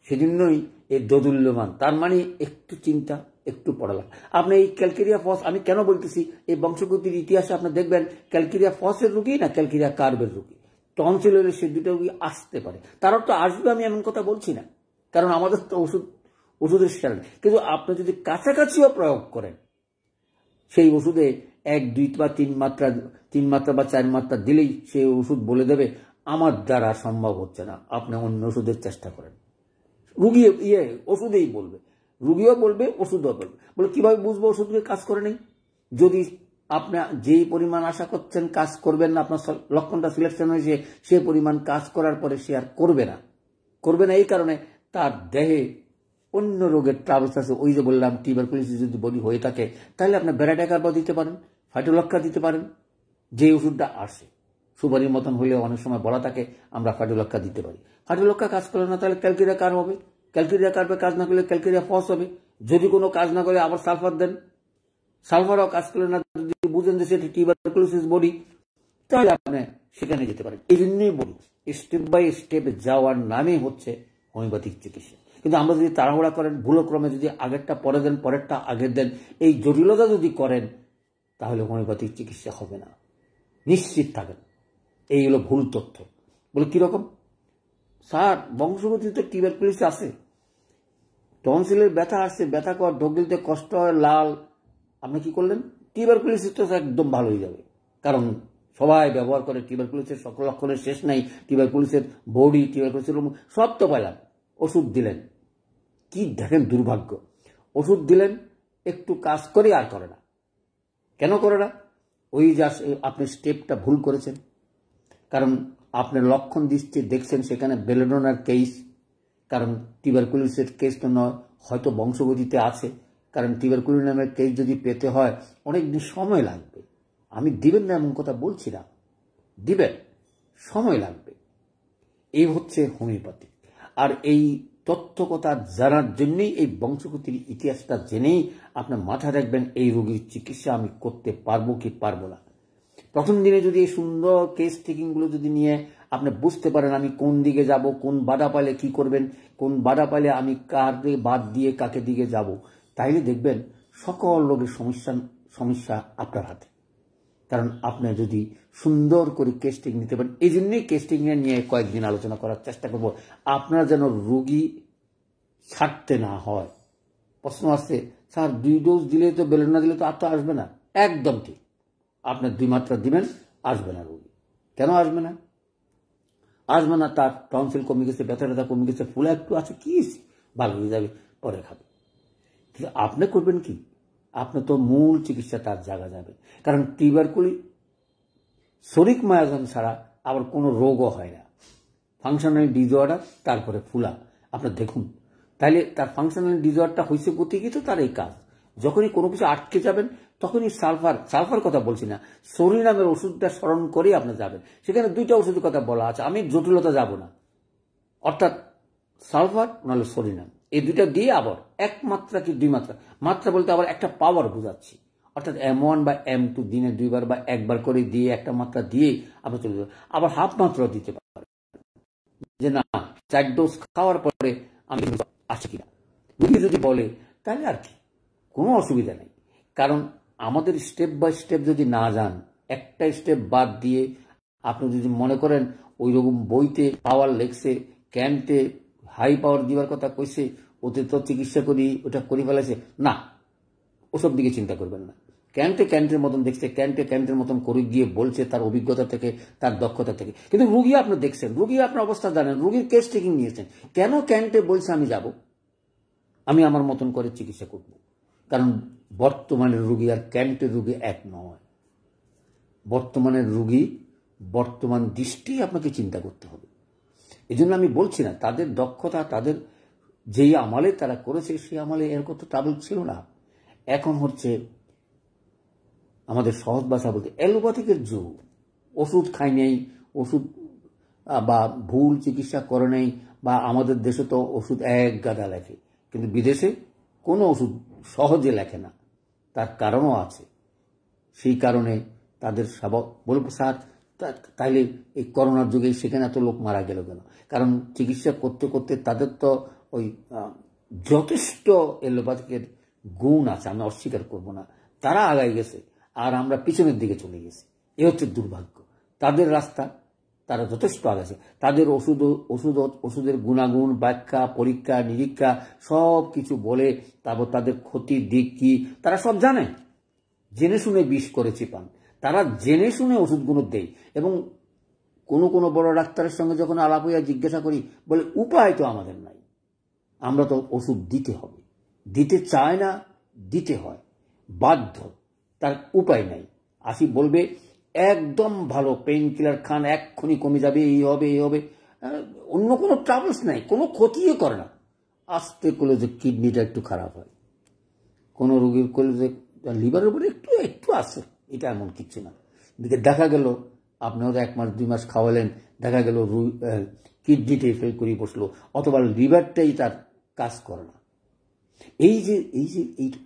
সেজন্যই এই দোদুল্যমান। তার মানে একটু চিন্তা, একটু পড়ালেখা। আপনি এই ক্যালকেরিয়া ফস, আমি কেন বলতেছি, এই বংশগতির ইতিহাসে আপনি দেখবেন ক্যালকেরিয়া ফসের রোগী না ক্যালকেরিয়া কার্ভের রোগী, টনসিল হলে সে 2টা রোগী আসতে পারে। তার অর্থ আসবে আমি এমন কথা বলছি না, কারণ আমাদের তো ওষুধের স্টাইল। কিন্তু আপনি যদি কাছাকাছিও প্রয়োগ করেন, সেই ওষুধে 1, 2 বা 3 মাত্রা বা 4 মাত্রা দিলেই সেই ওষুধ বলে দেবে আমার দ্বারা সম্ভব হচ্ছে না, আপনি অন্য ওষুধের চেষ্টা করেন। রুগী ওষুধেই বলবে, রুগীও বলবে, ওষুধও বলবে। বলে কিভাবে বুঝবো ওষুধের কাজ করে নেই? যদি আপনি যেই পরিমাণ আশা করছেন কাজ করবেন না, আপনার লক্ষণটা সিলেকশন হয়েছে, সে পরিমাণ কাজ করার পরে সে আর করবে না। এই কারণে তার দেহে অন্য রোগের ট্রাভেলস আছে। ওই যে বললাম, টিউবারকুলোসিস যদি বডি হয়ে থাকে, তাহলে আপনি ভ্যারাইটি কার্ভ দিতে পারেন, ফাইটোলক্ষা দিতে পারেন, যে ওষুধটা আসে। সুপারির মতন হলেও অনেক সময় বলা থাকে আমরা ফাইটোলক্ষা দিতে পারি। ফাইটোলক্ষা কাজ করে না, তাহলে ক্যালকেরিয়া কার্ভ হবে। ক্যালকেরিয়া কার্ভে কাজ না করলে ক্যালকেরিয়া ফস হবে। যদি কোনো কাজ না করে আবার সালফার দেন, সালফারও কাজ করলে না, যদি বুঝেন যে সেটি টিউবারকুলোসিস বডি, তাহলে আপনি সেখানে যেতে পারেন। এই জন্যই বলি, স্টেপ বাই স্টেপ যাওয়ার নামে হচ্ছে হোমিওপ্যাথিক চিকিৎসা। কিন্তু আমরা যদি তাড়াহুড়া করেন, ভুলক্রমে যদি আগেরটা পরে দেন, পরেরটা আগের দেন, এই জটিলতা যদি করেন, তাহলে হোমিওপ্যাথিক চিকিৎসা হবে না, নিশ্চিত থাকেন। এই হলো ভুল তথ্য। বলে কিরকম? স্যার বংশগতিতে টিউবারকুলোসিস আছে, টনসিলের ব্যথা আসছে, ব্যথা কর, ঢোক গিলতে কষ্ট হয়, লাল, আপনি কি করলেন? টিউবারকুলোসিস তো একদম ভালো হয়ে যাবে, কারণ সবাই ব্যবহার করে। টিউবারকুলোসিসের সকল লক্ষণের শেষ নাই, টিউবারকুলোসিসের বডি, টিউবারকুলোসিসের সব তো পাইলাম। ওষুধ দিলেন, কি দেখেন দুর্ভাগ্য, ওষুধ দিলেন, একটু কাজ করে আর করে না। কেন করে না? ওই যা আপনি স্টেপটা ভুল করেছেন। কারণ আপনার লক্ষণ দিচ্ছে, দেখছেন সেখানে বেলেডোনার কেস, কারণ টিউবারকুলোসিসের কেস তো নয়, হয়তো বংশগতিতে আছে। কারণ টিউবারকুলোসিস নামের কেস যদি পেতে হয় অনেকদিন সময় লাগবে। আমি দিবেন না এমন কথা বলছি না, দিবেন, সময় লাগবে। এই হচ্ছে হোমিওপ্যাথি। আর এই তথ্যকতা জানার জন্যই, এই বংশগতির ইতিহাসটা জেনেই আপনার মাথায় রাখবেন এই রোগীর চিকিৎসা আমি করতে পারবো কি পারবো না। প্রথম দিনে যদি এই সুন্দর কেস টেকিংগুলো যদি নিয়ে আপনি বুঝতে পারেন আমি কোন দিকে যাব, কোন বাধা পাইলে কি করবেন, কোন বাধা পাইলে আমি কার বাদ দিয়ে কাকে দিকে যাব, তাইলে দেখবেন সকল রোগের সমস্যা আপনার হাতে। কারণ আপনি যদি সুন্দর করে কেস টেকিং নিতে পারেন, এই জন্যই কেস টেকিং নিয়ে কয়েকদিন আলোচনা করার চেষ্টা করব, আপনার যেন রোগী ছাড়তে না হয়। প্রশ্ন আসছে, স্যার 2 ডোজ দিলে তো বেলুন না দিলে তো আর তো আসবে না। একদম ঠিক, আপনার 2 মাত্রা দিবেন, আসবে না রোগী। কেন আসবে না? আসবে না, তার টনসিল কমে গেছে, ব্যথা কমে গেছে, ফুলা একটু আছে, কি ভালো হয়ে যাবে, পরে খাবে। কিন্তু আপনি করবেন কি? আপনি তো মূল চিকিৎসা তার জায়গা যাবে। কারণ শরিক মায়াজম ছাড়া আবার কোনো রোগও হয় না। ফাংশনাল ডিসঅর্ডার, তারপরে ফুলা, আপনার দেখুন। তাইলে তার ফাংশনাল ডিসঅর্ডারটা হয়েছে গতি গিয়ে তো তার এই কাজ। যখনই কোনো কিছু আটকে যাবেন তখনই সালফার কথা বলছি না, সরিনামের ওষুধটা স্মরণ করেই আপনি যাবেন। সেখানে 2টা ওষুধের কথা বলা আছে, আমি জটিলতা যাব না। অর্থাৎ সালফার নাহলে সরিনাম, এই 2টা দিয়ে আবার 1 মাত্রা কি 2 মাত্রা, মাত্রা বলতে আবার একটা পাওয়ার বোঝাচ্ছি। অর্থাৎ M1 বা M2 দিনে 2 বার বা 1 বার করে দিয়ে একটা মাত্রা দিয়ে আপনি চলে যাবেন। আবার হাফ মাত্রা দিতে পারেন, যে না 4 ডোজ খাওয়ার পরে আমি আসছি কিনা। রোগী যদি বলে তাহলে আর কি, কোনো অসুবিধা নেই। কারণ আমাদের স্টেপ বাই স্টেপ যদি না যান, একটা স্টেপ বাদ দিয়ে আপনি যদি মনে করেন ওই রকম বইতে পাওয়ার লেগছে, ক্যান্টে হাই পাওয়ার দিবার কথা কইছে, ওতে তো চিকিৎসা করি ওটা করে ফেলেছে, না, ওসব দিকে চিন্তা করবেন না। ক্যান্টের মতন দেখছে, ক্যান্টের মতন করে গিয়ে বলছে তার অভিজ্ঞতা থেকে, তার দক্ষতা থেকে। কিন্তু রুগী আপনি দেখছেন, রুগী আপনার অবস্থা জানেন, রুগীর কেস টেকিং নিয়েছেন, কেন ক্যান্টে বলছে আমি যাব, আমি আমার মতন করে চিকিৎসা করব। কারণ বর্তমানের রুগী আর ক্যান্টের রুগী এক নয়। বর্তমানের রুগী বর্তমান দৃষ্টি আপনাকে চিন্তা করতে হবে। এই জন্য আমি বলছি না তাদের দক্ষতা, তাদের যেই আমলে তারা করেছে সেই আমলে এর কত ট্রাবল ছিল না। এখন হচ্ছে আমাদের সহজ ভাষা বলতে অ্যালোপ্যাথিকের যুগ। ওষুধ খাই নেই, ওষুধ বা ভুল চিকিৎসা করে নেই, বা আমাদের দেশে তো ওষুধ এক গাদা লেখে, কিন্তু বিদেশে কোনো ওষুধ সহজে লেখে না। তার কারণও আছে। সেই কারণে তাদের বলবো স্যার তাইলে এই করোনার যুগে সেখানে এত লোক মারা গেল কেন? কারণ চিকিৎসা করতে করতে তাদের তো ওই যথেষ্ট এলোপ্যাথিকের গুণ আছে, আমি অস্বীকার করব না। তারা আগায় গেছে আর আমরা পিছনের দিকে চলে গেছি, এ হচ্ছে দুর্ভাগ্য। তাদের রাস্তা, তারা যথেষ্ট আগাছে। তাদের ওষুধের গুণাগুণ, ব্যাখ্যা, পরীক্ষা নিরীক্ষা সব কিছু বলে, তারপর তাদের ক্ষতির দিক কি তারা সব জানে, জেনে শুনে বিষ করে চিপান। তারা জেনে শুনে ওষুধগুলো দেয়। এবং কোনো বড় ডাক্তারের সঙ্গে যখন আলাপ হইয়া জিজ্ঞাসা করি, বলে উপায় তো আমাদের নাই, আমরা তো ওষুধ দিতে হবে। দিতে চায় না, দিতে হয়, বাধ্য, তার উপায় নাই। আসি বলবে একদম ভালো পেইন কিলার খান, এক্ষুনি কমে যাবে, এই হবে এই হবে, অন্য কোনো ট্রাবলস নাই, কোনো ক্ষতিও করে না। আস্তে করলে যে কিডনিটা একটু খারাপ হয়, কোনো রোগীর করলে যে লিভারের উপরে একটু আছে, এটা এমন কিছু না। দেখা গেল আপনি হয়তো 1 মাস 2 মাস খাওয়ালেন, দেখা গেল কিডনিটাই ফেল করে বসলো, অথবা লিভারটাই তার কাজ করে না। এই যে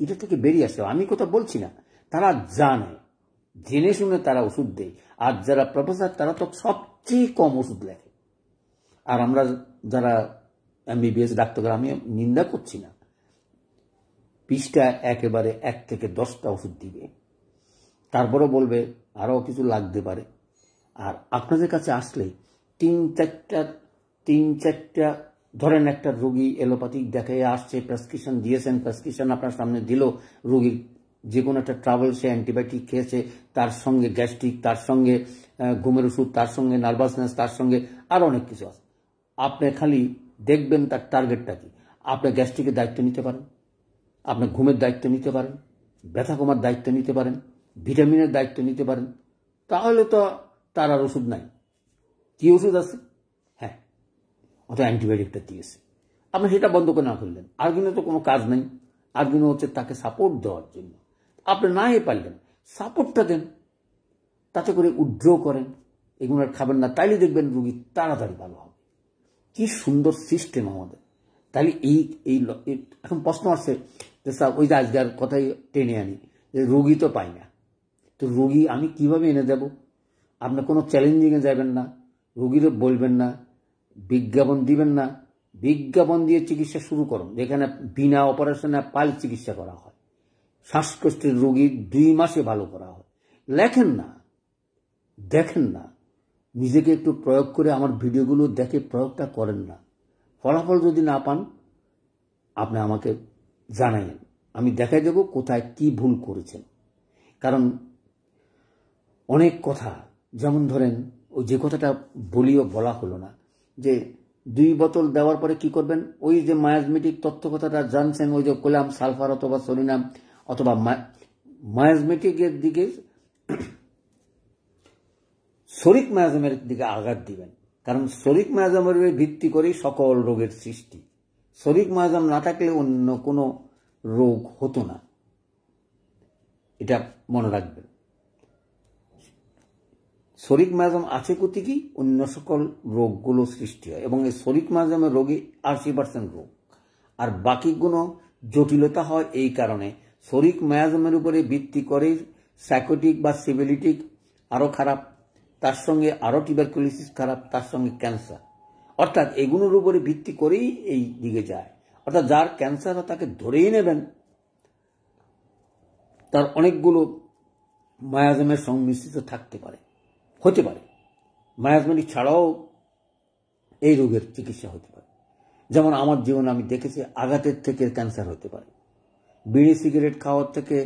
এটা থেকে বেরিয়ে আসে, আমি কথা বলছি না, তারা জানে, জেনে শুনে তারা ওষুধ দেয়। আর যারা প্রফেসর তারা তো সবচেয়ে কম ওষুধ লেখে। আর আমরা যারা MBBS ডাক্তার, আমি নিন্দা করছি না, পৃষ্ঠা একেবারে 1 থেকে 10টা ওষুধ দিবে, তারপরে বলবে আরও কিছু লাগতে পারে। আর আপনাদের কাছে আসলে 3-4টা ধরেন একটা রোগী এলোপ্যাথিক দেখাই আসছে, প্রেসক্রিপশন দিয়েছেন, প্রেসক্রিপশন আপনার সামনে দিল, রোগীর যে কোনো একটা ট্রাবল, সে অ্যান্টিবায়োটিক খেয়েছে, তার সঙ্গে গ্যাস্ট্রিক, তার সঙ্গে ঘুমের ওষুধ, তার সঙ্গে নার্ভাসনেস, তার সঙ্গে আরও অনেক কিছু আছে। আপনি খালি দেখবেন তার টার্গেটটা কি। আপনি গ্যাস্ট্রিকের দায়িত্ব নিতে পারেন, আপনি ঘুমের দায়িত্ব নিতে পারেন, ব্যথা কমার দায়িত্ব নিতে পারেন, ভিটামিনের দায়িত্ব নিতে পারেন, তাহলে তো তার আর ওষুধ নাই। কি ওষুধ আছে? হ্যাঁ, অথবা অ্যান্টিবায়োটিকটা দিয়েছে, আপনি সেটা বন্ধ করে না করলেন, আর্গুনে তো কোনো কাজ নেই। আর্গুনে হচ্ছে তাকে সাপোর্ট দেওয়ার জন্য। আপনি না পারলেন, সাপোর্টটা দেন, তাতে করে উইথড্র করেন, এগুলো আর খাবেন না, তাইলে দেখবেন রোগী তাড়াতাড়ি ভালো হবে। কি সুন্দর সিস্টেম আমাদের। তাহলে এখন প্রশ্ন আসছে যে স্যার ওই যে আজকের কথাই টেনে আনি, যে রোগী তো পাই না, তো তো রোগী আমি কিভাবে এনে দেব? আপনি কোনো চ্যালেঞ্জিংয়ে যাবেন না, রোগীরে বলবেন না, বিজ্ঞাপন দিবেন না। বিজ্ঞাপন দিয়ে চিকিৎসা শুরু করুন, যেখানে বিনা অপারেশনে পাইল চিকিৎসা করা হয়, শ্বাসকষ্টের রোগী 2 মাসে ভালো করা হয়। লেখেন না, দেখেন না, নিজেকে একটু প্রয়োগ করে আমার ভিডিওগুলো দেখে প্রয়োগটা করেন না। ফলাফল যদি না পান আপনি আমাকে জানাইন, আমি দেখাই দেব কোথায় কি ভুল করেছেন। কারণ অনেক কথা, যেমন ধরেন ওই যে কথাটা বলিও বলা হলো না, যে 2 বোতল দেওয়ার পরে কি করবেন, ওই যে মায়াজমেটিক তথ্য কথাটা জানছেন, ওই যে কলাম সালফার অথবা সোডিয়াম অথবা মায়াজমেটিকের দিকে শরিক মায়াজমের দিকে আঘাত দিবেন। কারণ শরিক মায়াজমের ভিত্তি করেই সকল রোগের সৃষ্টি। শরিক মায়াজম না থাকলে অন্য কোনো রোগ হতো না, এটা মনে রাখবেন। শরিক মায়াজম আছে কোথা কি অন্য সকল রোগগুলো সৃষ্টি হয়, এবং এই শরিক মায়াজমের রোগী 80% রোগ, আর বাকিগুলো জটিলতা হয় এই কারণে শরিক মায়াজমের উপরে ভিত্তি করে সাইকোটিক বা সিভিলিটিক আরো খারাপ, তার সঙ্গে আরো টিউবারকুলোসিস খারাপ, তার সঙ্গে ক্যান্সার। অর্থাৎ এগুলোর উপরে ভিত্তি করেই এই দিকে যায়। অর্থাৎ যার ক্যান্সার তাকে ধরেই নেবেন, তার অনেকগুলো মায়াজমের সংমিশ্রিত থাকতে পারে, হতে পারে। মায়াজমেটিক ছাড়াও এই রোগের চিকিৎসা হতে পারে। যেমন আমার জীবনে আমি দেখেছি আঘাতের থেকে ক্যান্সার হতে পারে, বিড়ি সিগারেট খাওয়ার থেকে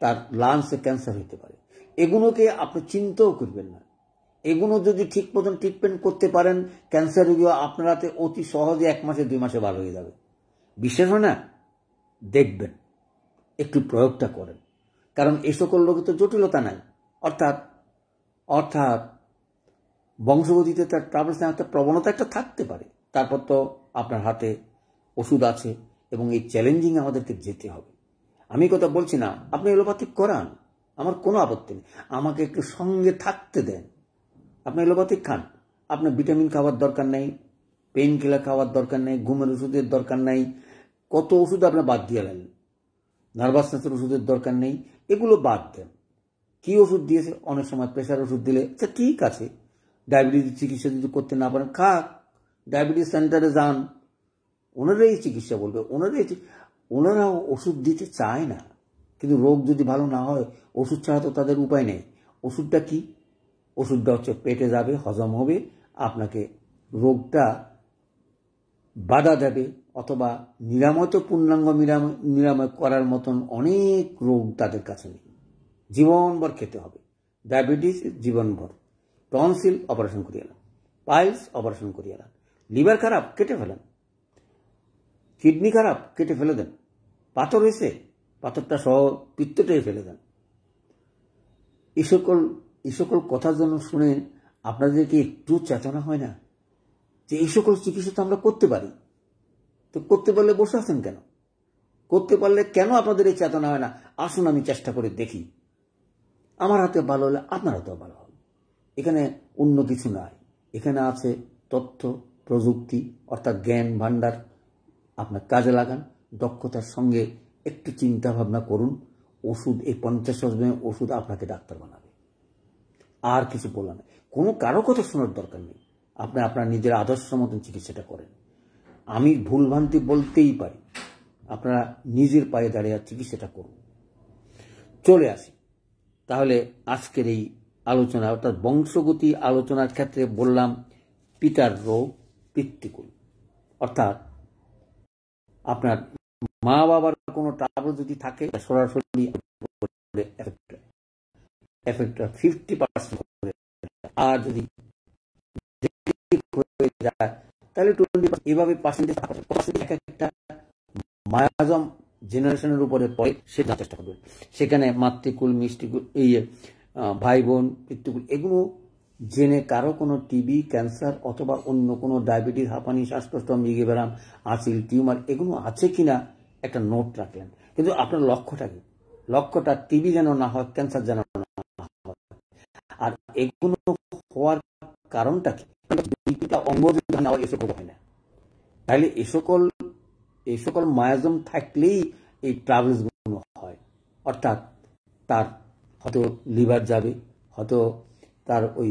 তার লাংসে ক্যান্সার হতে পারে। এগুলোকে আপনি চিন্তাও করবেন না। এগুলো যদি ঠিক মতন ট্রিটমেন্ট করতে পারেন, ক্যান্সার রোগীও আপনার হাতে অতি সহজে 1 মাসে 2 মাসে ভালো হয়ে যাবে। বিশ্বাস হয় না? দেখবেন, একটু প্রয়োগটা করেন। কারণ এই সকল রোগে তো জটিলতা নাই। অর্থাৎ বংশগতিতে তার ট্রাভেলস একটা প্রবণতা একটা থাকতে পারে, তারপর তো আপনার হাতে ওষুধ আছে, এবং এই চ্যালেঞ্জিং আমাদেরকে যেতে হবে। আমি কথা বলছি না আপনি এলোপ্যাথিক করান, আমার কোনো আপত্তি নেই, আমাকে একটু সঙ্গে থাকতে দেন। আপনি এলোপ্যাথিক খান, আপনার ভিটামিন খাওয়ার দরকার নেই, পেইন কিলার খাওয়ার দরকার নেই, ঘুমের ওষুধের দরকার নেই, কত ওষুধ আপনার বাদ দিয়ে গেলেন, নার্ভাসনেসের ওষুধের দরকার নেই, এগুলো বাদ দেন। কি ওষুধ দিয়েছে? অনেক সময় প্রেশার ওষুধ দিলে আচ্ছা ঠিক আছে, ডায়াবেটিস চিকিৎসা যদি করতে না পারেন খাক, ডায়াবেটিস সেন্টারে যান, ওনারাই চিকিৎসা বলবে, ওনারা ওষুধ দিতে চায় না। কিন্তু রোগ যদি ভালো না হয় ওষুধ ছাড়া তো তাদের উপায় নেই। ওষুধটা কি? ওষুধটা হচ্ছে পেটে যাবে, হজম হবে, আপনাকে রোগটা বাধা দেবে, অথবা নিরাময় তো পূর্ণাঙ্গ নিরাময় করার মতন অনেক রোগ তাদের কাছে নেই, জীবনভর খেতে হবে। ডায়াবেটিস জীবনভর, টনসিল অপারেশন করিয়ে এলাম, পাইলস অপারেশন করিয়ে এলাম, লিভার খারাপ কেটে ফেলেন, কিডনি খারাপ কেটে ফেলে দেন, পাথর হয়েছে পাথরটা সহ পিত্তটাই ফেলে দেন। এই সকল কথার জন্য শুনে আপনাদেরকে একটু চেতনা হয় না যে এই সকল চিকিৎসা তো আমরা করতে পারি? তো করতে পারলে বসে আছেন কেন? করতে পারলে কেন আপনাদের এই চেতনা হয় না? আসুন আমি চেষ্টা করে দেখি, আমার হাতে ভালো হলে আপনার হাতেও ভালো হবে। এখানে অন্য কিছু নাই, এখানে আছে তথ্য প্রযুক্তি, অর্থাৎ জ্ঞান ভান্ডার। আপনার কাজে লাগান, দক্ষতার সঙ্গে একটু চিন্তা ভাবনা করুন। ওষুধ, এই 50 ওষুধ আপনাকে ডাক্তার বানাবে, আর কিছু বলা নেই। কোনো কারো কথা শোনার দরকার নেই, আপনি আপনার নিজের আদর্শ মতন চিকিৎসাটা করেন। আমি ভুলভ্রান্তি বলতেই পারি, আপনারা নিজের পায়ে দাঁড়িয়ে চিকিৎসাটা করুন। চলে আসি তাহলে আজকের এই আলোচনা, অর্থাৎ বংশগতি আলোচনার ক্ষেত্রে বললাম পিতার রোগ পিতৃকুল, অর্থাৎ আপনার মা বাবার কোনো ট্রাবল যদি থাকে সরাসরি এফেক্ট 50%, আর যদি তাহলে 20%, এভাবে পার্সেন্টেজ একটা মায়াজম জেনারেশনের উপরে পড়ে, সে জানার চেষ্টা করবেন। সেখানে মাতৃকুল, মিষ্টিকুল, এই ভাই বোন, পিতৃকুল, এগুলো জেনে কারো কোনো টিবি, ক্যান্সার অথবা অন্য কোনো ডায়াবেটিস, হাঁপানি, শ্বাসকষ্ট, মৃগীব্যারাম, আঁচিল, টিউমার এগুলো আছে কিনা একটা নোট রাখলেন। কিন্তু আপনার লক্ষ্যটা কি? লক্ষ্যটা টিবি যেন না হয়, ক্যান্সার যেন না হয়। আর এগুলো হওয়ার কারণটা কি? অঙ্গ যদি না হয় এসব হয় না। তাহলে এই সকল মায়াজম থাকলেই এই ট্রাভেলস গুলো হয়, অর্থাৎ তার হয়তো লিভার যাবে, হয়তো তার ওই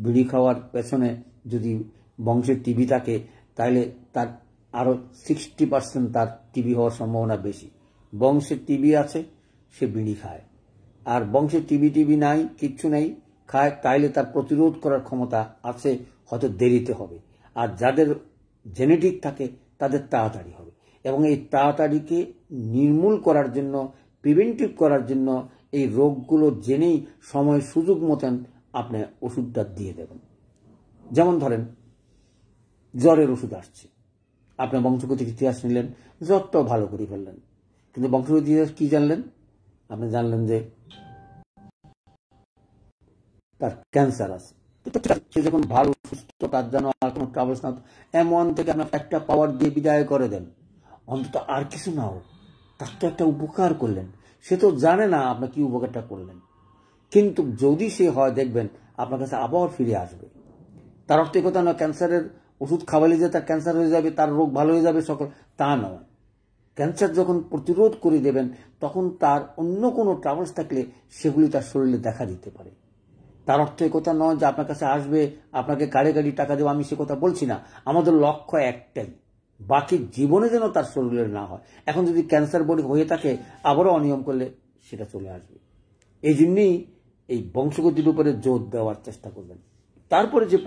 বিড়ি খাওয়ার পেছনে যদি বংশের টিবি থাকে তাহলে তার আরও 60% তার টিবি হওয়ার সম্ভাবনা বেশি। বংশের টিবি আছে, সে বিড়ি খায়। আর বংশের টিবি নাই, কিচ্ছু নেই, খায়, তাইলে তার প্রতিরোধ করার ক্ষমতা আছে, হয়তো দেরিতে হবে। আর যাদের জেনেটিক থাকে তাদের তাড়াতাড়ি হবে। এবং এই তাড়াতাড়িকে নির্মূল করার জন্য, প্রিভেন্টিভ করার জন্য এই রোগগুলো জেনেই সময় সুযোগ মতন আপনি ওষুধটা দিয়ে দেবেন। যেমন ধরেন জ্বরের ওষুধ আসছে, আপনি বংশগত ইতিহাস নিলেন, জ্বরটাও ভালো করে ফেললেন, কিন্তু বংশগত ইতিহাস কি জানলেন? আপনি জানলেন যে তার ক্যান্সার আছে। সে যখন ভালো সুস্থ, তার যেন আর কোনো ট্রাভেলস না, M1 থেকে আপনার একটা পাওয়ার দিয়ে বিদায় করে দেন, অন্তত আর কিছু না হোক, তার তো একটা উপকার করলেন। সে তো জানে না আপনার কি উপকারটা করলেন, কিন্তু যদি সে হয় দেখবেন আপনার কাছে আবার ফিরে আসবে। তার অর্থ কথা না ক্যান্সারের ওষুধ খাওয়ালে যে তার ক্যান্সার হয়ে যাবে, তার রোগ ভালো হয়ে যাবে সকল, তা নয়। ক্যান্সার যখন প্রতিরোধ করে দেবেন তখন তার অন্য কোনো ট্রাভেলস থাকলে সেগুলি তার শরীরে দেখা দিতে পারে। তার অর্থ কথা নয় যে আপনার কাছে আসবে, আপনাকে গাড়ি টাকা দেবো, আমি সে কথা বলছি না। আমাদের লক্ষ্য একটাই, বাকি জীবনে যেন তার শরীরে না হয়। এখন যদি ক্যান্সার বডি হয়ে থাকে, আবারও অনিয়ম করলে সেটা চলে আসবে। এই জন্যই এই বংশগতির উপরে জোর দেওয়ার চেষ্টা করবেন। তারপরে যে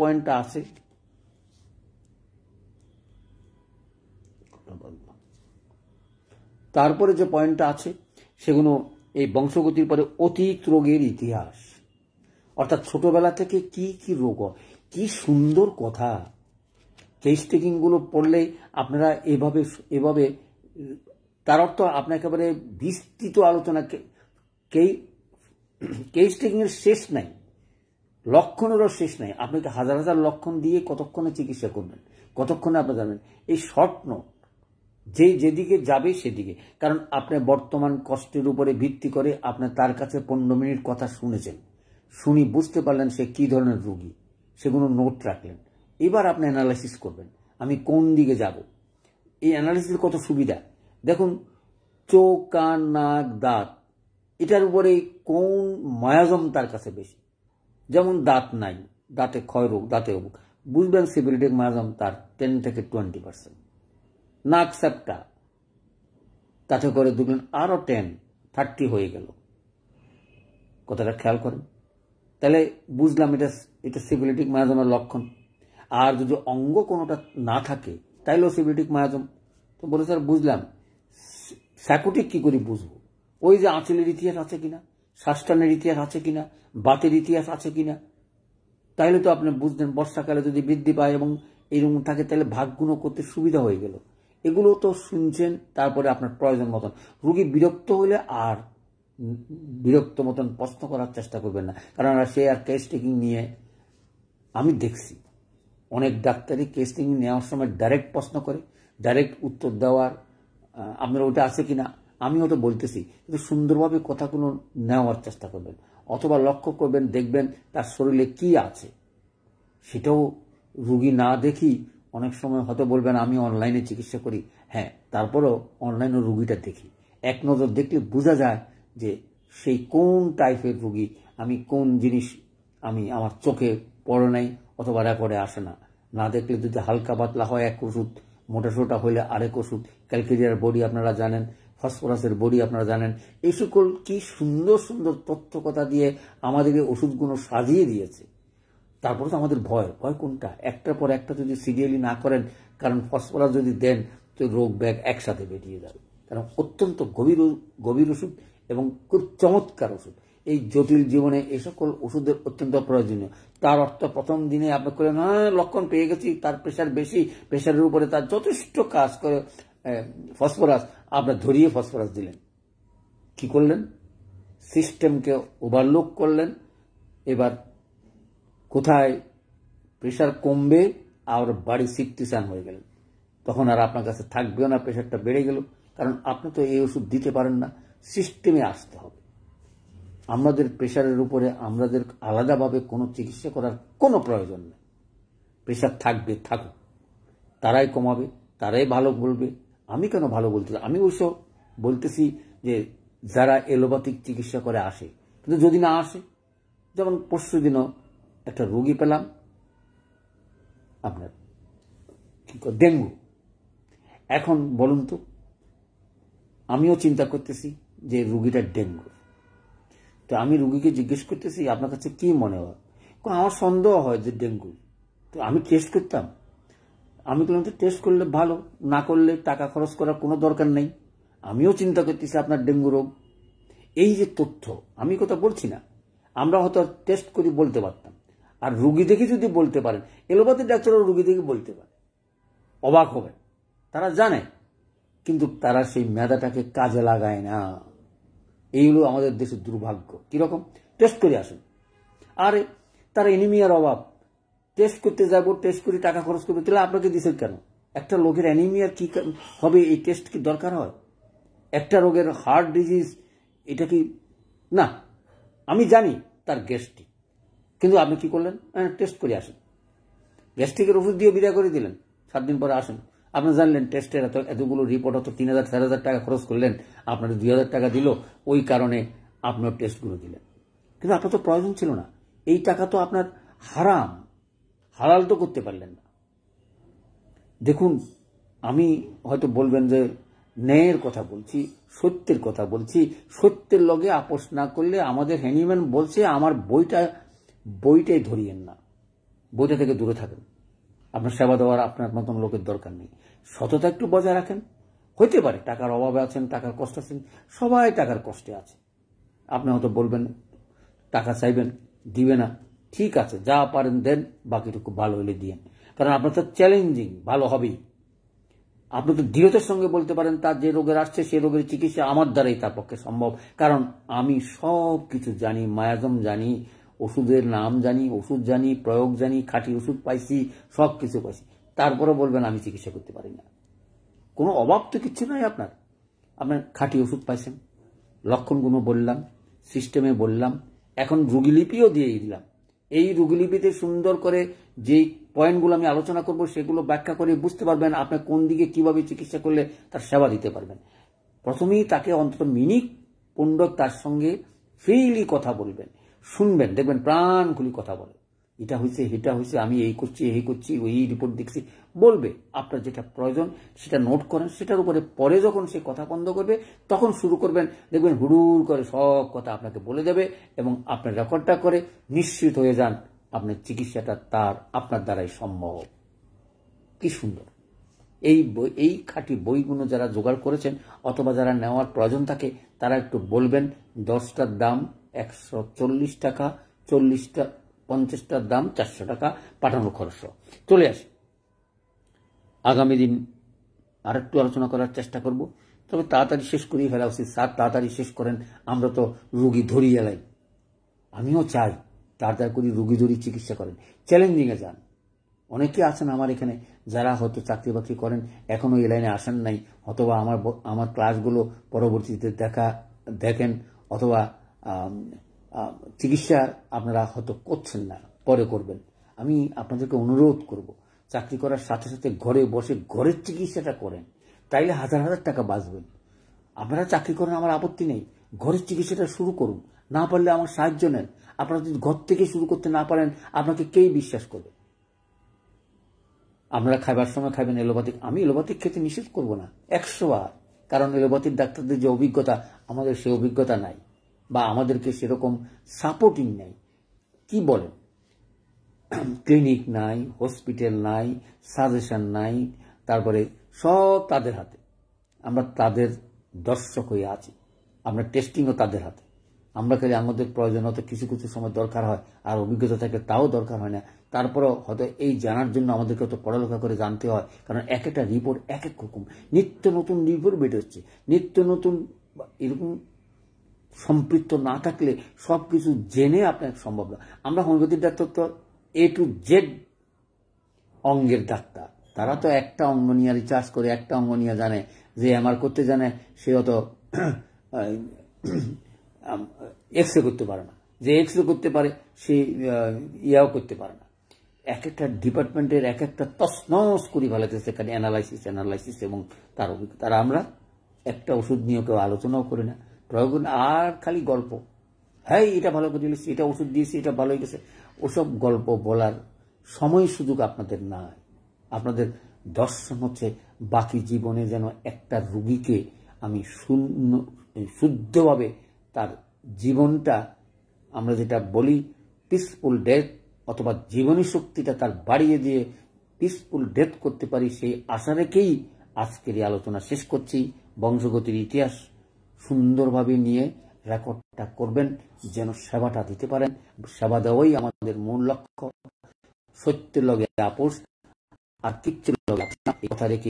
পয়েন্টটা আছে, সেগুলো এই বংশগতির পরে অতীত রোগের ইতিহাস, অর্থাৎ ছোটবেলা থেকে কি কি রোগ, কি সুন্দর কথা। কেস টেকিংগুলো পড়লে আপনারা এভাবে তার অর্থ আপনার একেবারে বিস্তৃত আলোচনা। কেস টেকিং এর শেষ নাই, লক্ষণেরও শেষ নাই। আপনাকে হাজার হাজার লক্ষণ দিয়ে কতক্ষণে চিকিৎসা করবেন, কতক্ষণে আপনি জানবেন। এই শর্ট নোট, যেদিকে যাবে সেদিকে। কারণ আপনি বর্তমান কষ্টের উপরে ভিত্তি করে আপনি তার কাছে 15 মিনিট কথা শুনেছেন, শুনি বুঝতে পারলেন সে কি ধরনের রোগী, সেগুলো নোট রাখলেন। এবার আপনি অ্যানালাইসিস করবেন, আমি কোন দিকে যাব। এই অ্যানালাইসিসের কত সুবিধা দেখুন। চোখ, কান, নাক, দাঁত, এটার উপরে কোন মায়াজম তার কাছে বেশি। যেমন দাঁত নাই, দাঁতে ক্ষয় রোগ, দাঁতে রোগ, বুঝবেন সিবিলিটিক মায়াজম তার 10 থেকে 20%। নাক স্যাপটা, তাতে করে দেখলেন আরো 10-30 হয়ে গেল। কথাটা খেয়াল করেন, তাহলে বুঝলাম এটা সিবিলিটিক মায়াজমের লক্ষণ। আর যদি অঙ্গ কোনোটা না থাকে তাইলেও সিবিলিটিক মায়াজম। তো বলে স্যার বুঝলাম, স্যাকুটিক কি করে বুঝবো? ওই যে আঁচলের ইতিহাস আছে কিনা, শ্বাসটানের ইতিহাস আছে কিনা, বাতের ইতিহাস আছে কিনা, তাইলে তো আপনি বুঝলেন। বর্ষাকালে যদি বৃদ্ধি পায় এবং এরকম থাকে তাহলে ভাগগুলো করতে সুবিধা হয়ে গেল। এগুলো তো শুনছেন, তারপরে আপনার প্রয়োজন মতন। রুগী বিরক্ত হলে আর বিরক্ত মতন প্রশ্ন করার চেষ্টা করবেন না, কারণ সে আর কেস টেকিং নিয়ে, আমি দেখছি অনেক ডাক্তারই কেস টেকিং নেওয়ার সময় ডাইরেক্ট প্রশ্ন করে, ডাইরেক্ট উত্তর দেওয়ার আপনার ওটা আছে কিনা আমিও তো বলতেছি, কিন্তু সুন্দরভাবে কথাগুলো নেওয়ার চেষ্টা করবেন। অথবা লক্ষ্য করবেন, দেখবেন তার শরীরে কি আছে। সেটাও রুগী না দেখি অনেক সময় হয়তো বলবেন আমি অনলাইনে চিকিৎসা করি। হ্যাঁ, তারপরেও অনলাইনে রুগীটা দেখি, এক নজর দেখলে বোঝা যায় যে সেই কোন টাইপের রুগী, আমি কোন জিনিস আমার চোখে পড়ে নাই অথবা রেকর্ডে আসে না। না দেখলে যদি হালকা পাতলা হয় এক ওষুধ, মোটাসোটা হইলে আরেক ওষুধ। ক্যালকেরিয়ার বডি আপনারা জানেন, ফসফরাসের বডি আপনারা জানেন। এই সকল কি সুন্দর সুন্দর তথ্য কথা দিয়ে আমাদেরকে ওষুধগুলো সাজিয়ে দিয়েছে। তারপরে তো আমাদের ভয় কোনটা, একটার পর একটা যদি সিরিয়ালি না করেন, কারণ ফসফরাস যদি দেন তো রোগ ব্যাগ একসাথে বেরিয়ে যাবে। কারণ অত্যন্ত গভীর ওষুধ এবং খুব চমৎকার ওষুধ। এই জটিল জীবনে এই সকল ওষুধের অত্যন্ত প্রয়োজনীয়। তার অর্থ প্রথম দিনে আপনি করলেন লক্ষণ পেয়ে গেছি, তার প্রেশার বেশি, প্রেশারের উপরে তার যথেষ্ট কাজ করে ফসফরাস, আপনার ধরিয়ে ফসফরাস দিলেন। কি করলেন? সিস্টেমকে ওভারলোড করলেন। এবার কোথায় প্রেশার কমবে আর বাড়ি সিকটিসান হয়ে গেলেন, তখন আর আপনার কাছে থাকবেও না, প্রেশারটা বেড়ে গেল। কারণ আপনি তো এই ওষুধ দিতে পারেন না, সিস্টেমে আসতে হবে। আমাদের প্রেশারের উপরে আমাদের আলাদাভাবে কোনো চিকিৎসা করার কোনো প্রয়োজন নেই। প্রেশার থাকবে, থাকুক, তারাই কমাবে, তারাই ভালো বলবে। আমি কেন ভালো বলতে, আমি অবশ্য বলতেছি যে যারা এলোপ্যাথিক চিকিৎসা করে আসে, কিন্তু যদি না আসে, যেমন পরশু দিনও একটা রোগী পেলাম আপনার ডেঙ্গু। এখন বলুন তো, আমিও চিন্তা করতেছি যে রুগীটা ডেঙ্গু। তো আমি রুগীকে জিজ্ঞেস করতেছি, আপনার কাছে কি মনে হয়? আমার সন্দেহ হয় যে ডেঙ্গু। তো আমি টেস্ট করতাম। আমি বললাম তো টেস্ট করলে ভালো, না করলে টাকা খরচ করার কোনো দরকার নেই। আমিও চিন্তা করতেছি আপনার ডেঙ্গু রোগ। এই যে তথ্য, আমি কথা বলছি না, আমরা হয়তো টেস্ট করি বলতে পারতাম। আর রুগী দেখে যদি বলতে পারেন, এলোপ্যাথি ডাক্তারও রুগী দেখে বলতে পারে, অবাক হবেন। তারা জানে, কিন্তু তারা সেই মেধাটাকে কাজে লাগায় না। এইগুলো আমাদের দেশের দুর্ভাগ্য। কিরকম? টেস্ট করে আসেন। আরে তারা অ্যানিমিয়ার অভাব, টেস্ট করতে যাব, টেস্ট করে টাকা খরচ করবে, তাহলে আপনাকে দিচ্ছেন কেন? একটা লোকের অ্যানিমিয়ার কি হবে, এই টেস্ট কি দরকার হয়? একটা রোগের হার্ট ডিজিজ, এটা কি না? আমি জানি তার গ্যাস্ট্রিক, কিন্তু আপনি কি করলেন? টেস্ট করে আসেন। গ্যাস্ট্রিকের ওষুধ দিয়ে বিদায় করে দিলেন, 7 দিন পরে আসেন। আপনি জানলেন টেস্টের এতগুলো রিপোর্ট, হতো 3,000 4,000 টাকা খরচ করলেন, আপনার 2,000 টাকা দিল, ওই কারণে আপনার টেস্টগুলো দিলেন। কিন্তু আপনার তো প্রয়োজন ছিল না। এই টাকা তো আপনার হারাম, হালাল তো করতে পারলেন না। দেখুন, আমি হয়তো বলবেন যে ন্যায়ের কথা বলছি, সত্যের কথা বলছি, সত্যের লগে আপোষ না করলে আমাদের হ্যানিম্যান বলছে আমার বইটাই ধরিয়েন না, বইটা থেকে দূরে থাকেন। আপনার সেবা দেওয়ার আপনার মতন লোকের দরকার নেই। সততা একটু বজায় রাখেন। হইতে পারে টাকার অভাবে আছেন, টাকার কষ্ট আছেন, সবাই টাকার কষ্টে আছে। আপনি হয়তো বলবেন, টাকা চাইবেন, দিবে না, ঠিক আছে, যা পারেন দেন, বাকিটুকু ভালো হলে দিয়েন। কারণ আপনার তো চ্যালেঞ্জিং, ভালো হবেই। আপনি তো দৃঢ়তার সঙ্গে বলতে পারেন তার যে রোগের আসছে সে রোগের চিকিৎসা আমার দ্বারাই তার পক্ষে সম্ভব। কারণ আমি সব কিছু জানি, মায়াজম জানি, ওষুধের নাম জানি, ওষুধ জানি, প্রয়োগ জানি, খাঁটি ওষুধ পাইছি, সব কিছু পাইছি। তারপরে বলবেন আমি চিকিৎসা করতে পারি না। কোনো অভাব তো কিচ্ছু নাই আপনার। আপনার খাঁটি ওষুধ পাইছেন, লক্ষণগুলো বললাম, সিস্টেমে বললাম, এখন রোগীলিপিও দিয়ে দিলাম। এই রোগীলিপিতে সুন্দর করে যেই পয়েন্টগুলো আমি আলোচনা করব সেগুলো ব্যাখ্যা করে বুঝতে পারবেন আপনি কোন দিকে কিভাবে চিকিৎসা করলে তার সেবা দিতে পারবেন। প্রথমেই তাকে অন্তত মিনিট 15 তার সঙ্গে ফ্রিলি কথা বলবেন, শুনবেন, দেখবেন প্রাণ খুলি কথা বলে, এটা হয়েছে, এটা হয়েছে, আমি এই করছি, এই করছি, ওই রিপোর্ট দেখছি, বলবে। আপনার যেটা প্রয়োজন সেটা নোট করেন, সেটার উপরে পরে যখন সে কথা বন্ধ করবে তখন শুরু করবেন, দেখবেন হুড়ুর করে সব কথা আপনাকে বলে দেবে এবং আপনার রেকর্ডটা করে নিশ্চিত হয়ে যান আপনার চিকিৎসাটা আপনার দ্বারাই সম্ভব। কি সুন্দর! এই খাঁটি বইগুলো যারা জোগাড় করেছেন অথবা যারা নেওয়ার প্রয়োজন থাকে তারা একটু বলবেন। 10টার দাম 140 টাকা, 50টার দাম 400 টাকা, পাঠানোর খরচ। চলে আসে। আগামী দিন আরেকটু আলোচনা করার চেষ্টা করব, তবে তাড়াতাড়ি শেষ করেই ফেলা উচিত। স্যার তাড়াতাড়ি শেষ করেন, আমরা তো রুগী ধরিয়ে এলাই। আমিও চাই তাড়াতাড়ি করে রুগী ধরি চিকিৎসা করেন, চ্যালেঞ্জিংয়ে যান। অনেকে আছেন আমার এখানে যারা হয়তো চাকরি বাকরি করেন, এখনো এই লাইনে আসেন নাই, অথবা আমার ক্লাসগুলো পরবর্তীতে দেখেন, অথবা চিকিৎসা আপনারা হয়তো করছেন না, পরে করবেন। আমি আপনাদেরকে অনুরোধ করব, চাকরি করার সাথে সাথে ঘরে বসে ঘরের চিকিৎসাটা করেন, তাইলে হাজার হাজার টাকা বাঁচবেন। আপনারা চাকরি করেন, আমার আপত্তি নেই, ঘরের চিকিৎসাটা শুরু করুন। না পারলে আমার সাহায্য নেন। আপনারা যদি ঘর থেকে শুরু করতে না পারেন আপনাকে কেই বিশ্বাস করবে? আপনারা খাবার সময় খাবেন এলোপ্যাথিক, আমি এলোপ্যাথিক খেতে নিষেধ করব না 100 বার। কারণ এলোপ্যাথিক ডাক্তারদের যে অভিজ্ঞতা, আমাদের সে অভিজ্ঞতা নাই, বা আমাদেরকে সেরকম সাপোর্টিং নাই। কি বলেন? ক্লিনিক নাই, হসপিটাল নাই, সাজেশন নাই, তারপরে সব তাদের হাতে। আমরা তাদের দর্শক হয়ে আছি। আমরা টেস্টিংও তাদের হাতে। আমরা খালি আমাদের প্রয়োজন হয়তো কিছু কিছু সময় দরকার হয়, আর অভিজ্ঞতা থাকলে তাও দরকার হয় না। তারপরেও হয়তো এই জানার জন্য আমাদেরকে তো পড়ালেখা করে জানতে হয়, কারণ এক একটা রিপোর্ট এক এক রকম, নিত্য নতুন রিপোর্ট বের হচ্ছে, নিত্য নতুন। এরকম সম্পৃক্ত না থাকলে সব কিছু জেনে আপনার সম্ভব না। আমরা হোমিওপ্যাথিক ডাক্তার তো A to Z অঙ্গের ডাক্তার, তারা তো একটা অঙ্গ নিয়ে রিচার্জ করে, একটা অঙ্গ নিয়ে জানে। যে এমআর করতে জানে সে অত এক্সরে করতে পারে না, যে এক্সরে করতে পারে সে ইয়াও করতে পারে না। এক একটা ডিপার্টমেন্টের এক একটা তছনছ করে ফেলাতেছে খালি অ্যানালাইসিস এবং তার অভিজ্ঞতা। আমরা একটা ওষুধ নিয়ে কেউ আলোচনাও করি না, প্রয়োগ আর খালি গল্প। হ্যাঁ এটা ভালো করে দিয়েছি, এটা ওষুধ দিয়েছি, এটা ভালো হয়ে গেছে, ওসব গল্প বলার সময় সুযোগ আপনাদের নাই। আপনাদের দর্শন হচ্ছে বাকি জীবনে যেন একটা রুগীকে আমি শুদ্ধভাবে তার জীবনটা, আমরা যেটা বলি পিসফুল ডেথ, অথবা জীবনী শক্তিটা তার বাড়িয়ে দিয়ে পিসফুল ডেথ করতে পারি, সেই আশা রেখেই আজকের এই আলোচনা শেষ করছি। বংশগতির ইতিহাস সুন্দরভাবে নিয়ে রেকর্ডটা করবেন, যেন সেবাটা দিতে পারেন। সেবা দেওয়াই আমাদের মূল লক্ষ্য। সত্যের লগে আপোষ আর কিচ্ছুর লগে কথা রেখে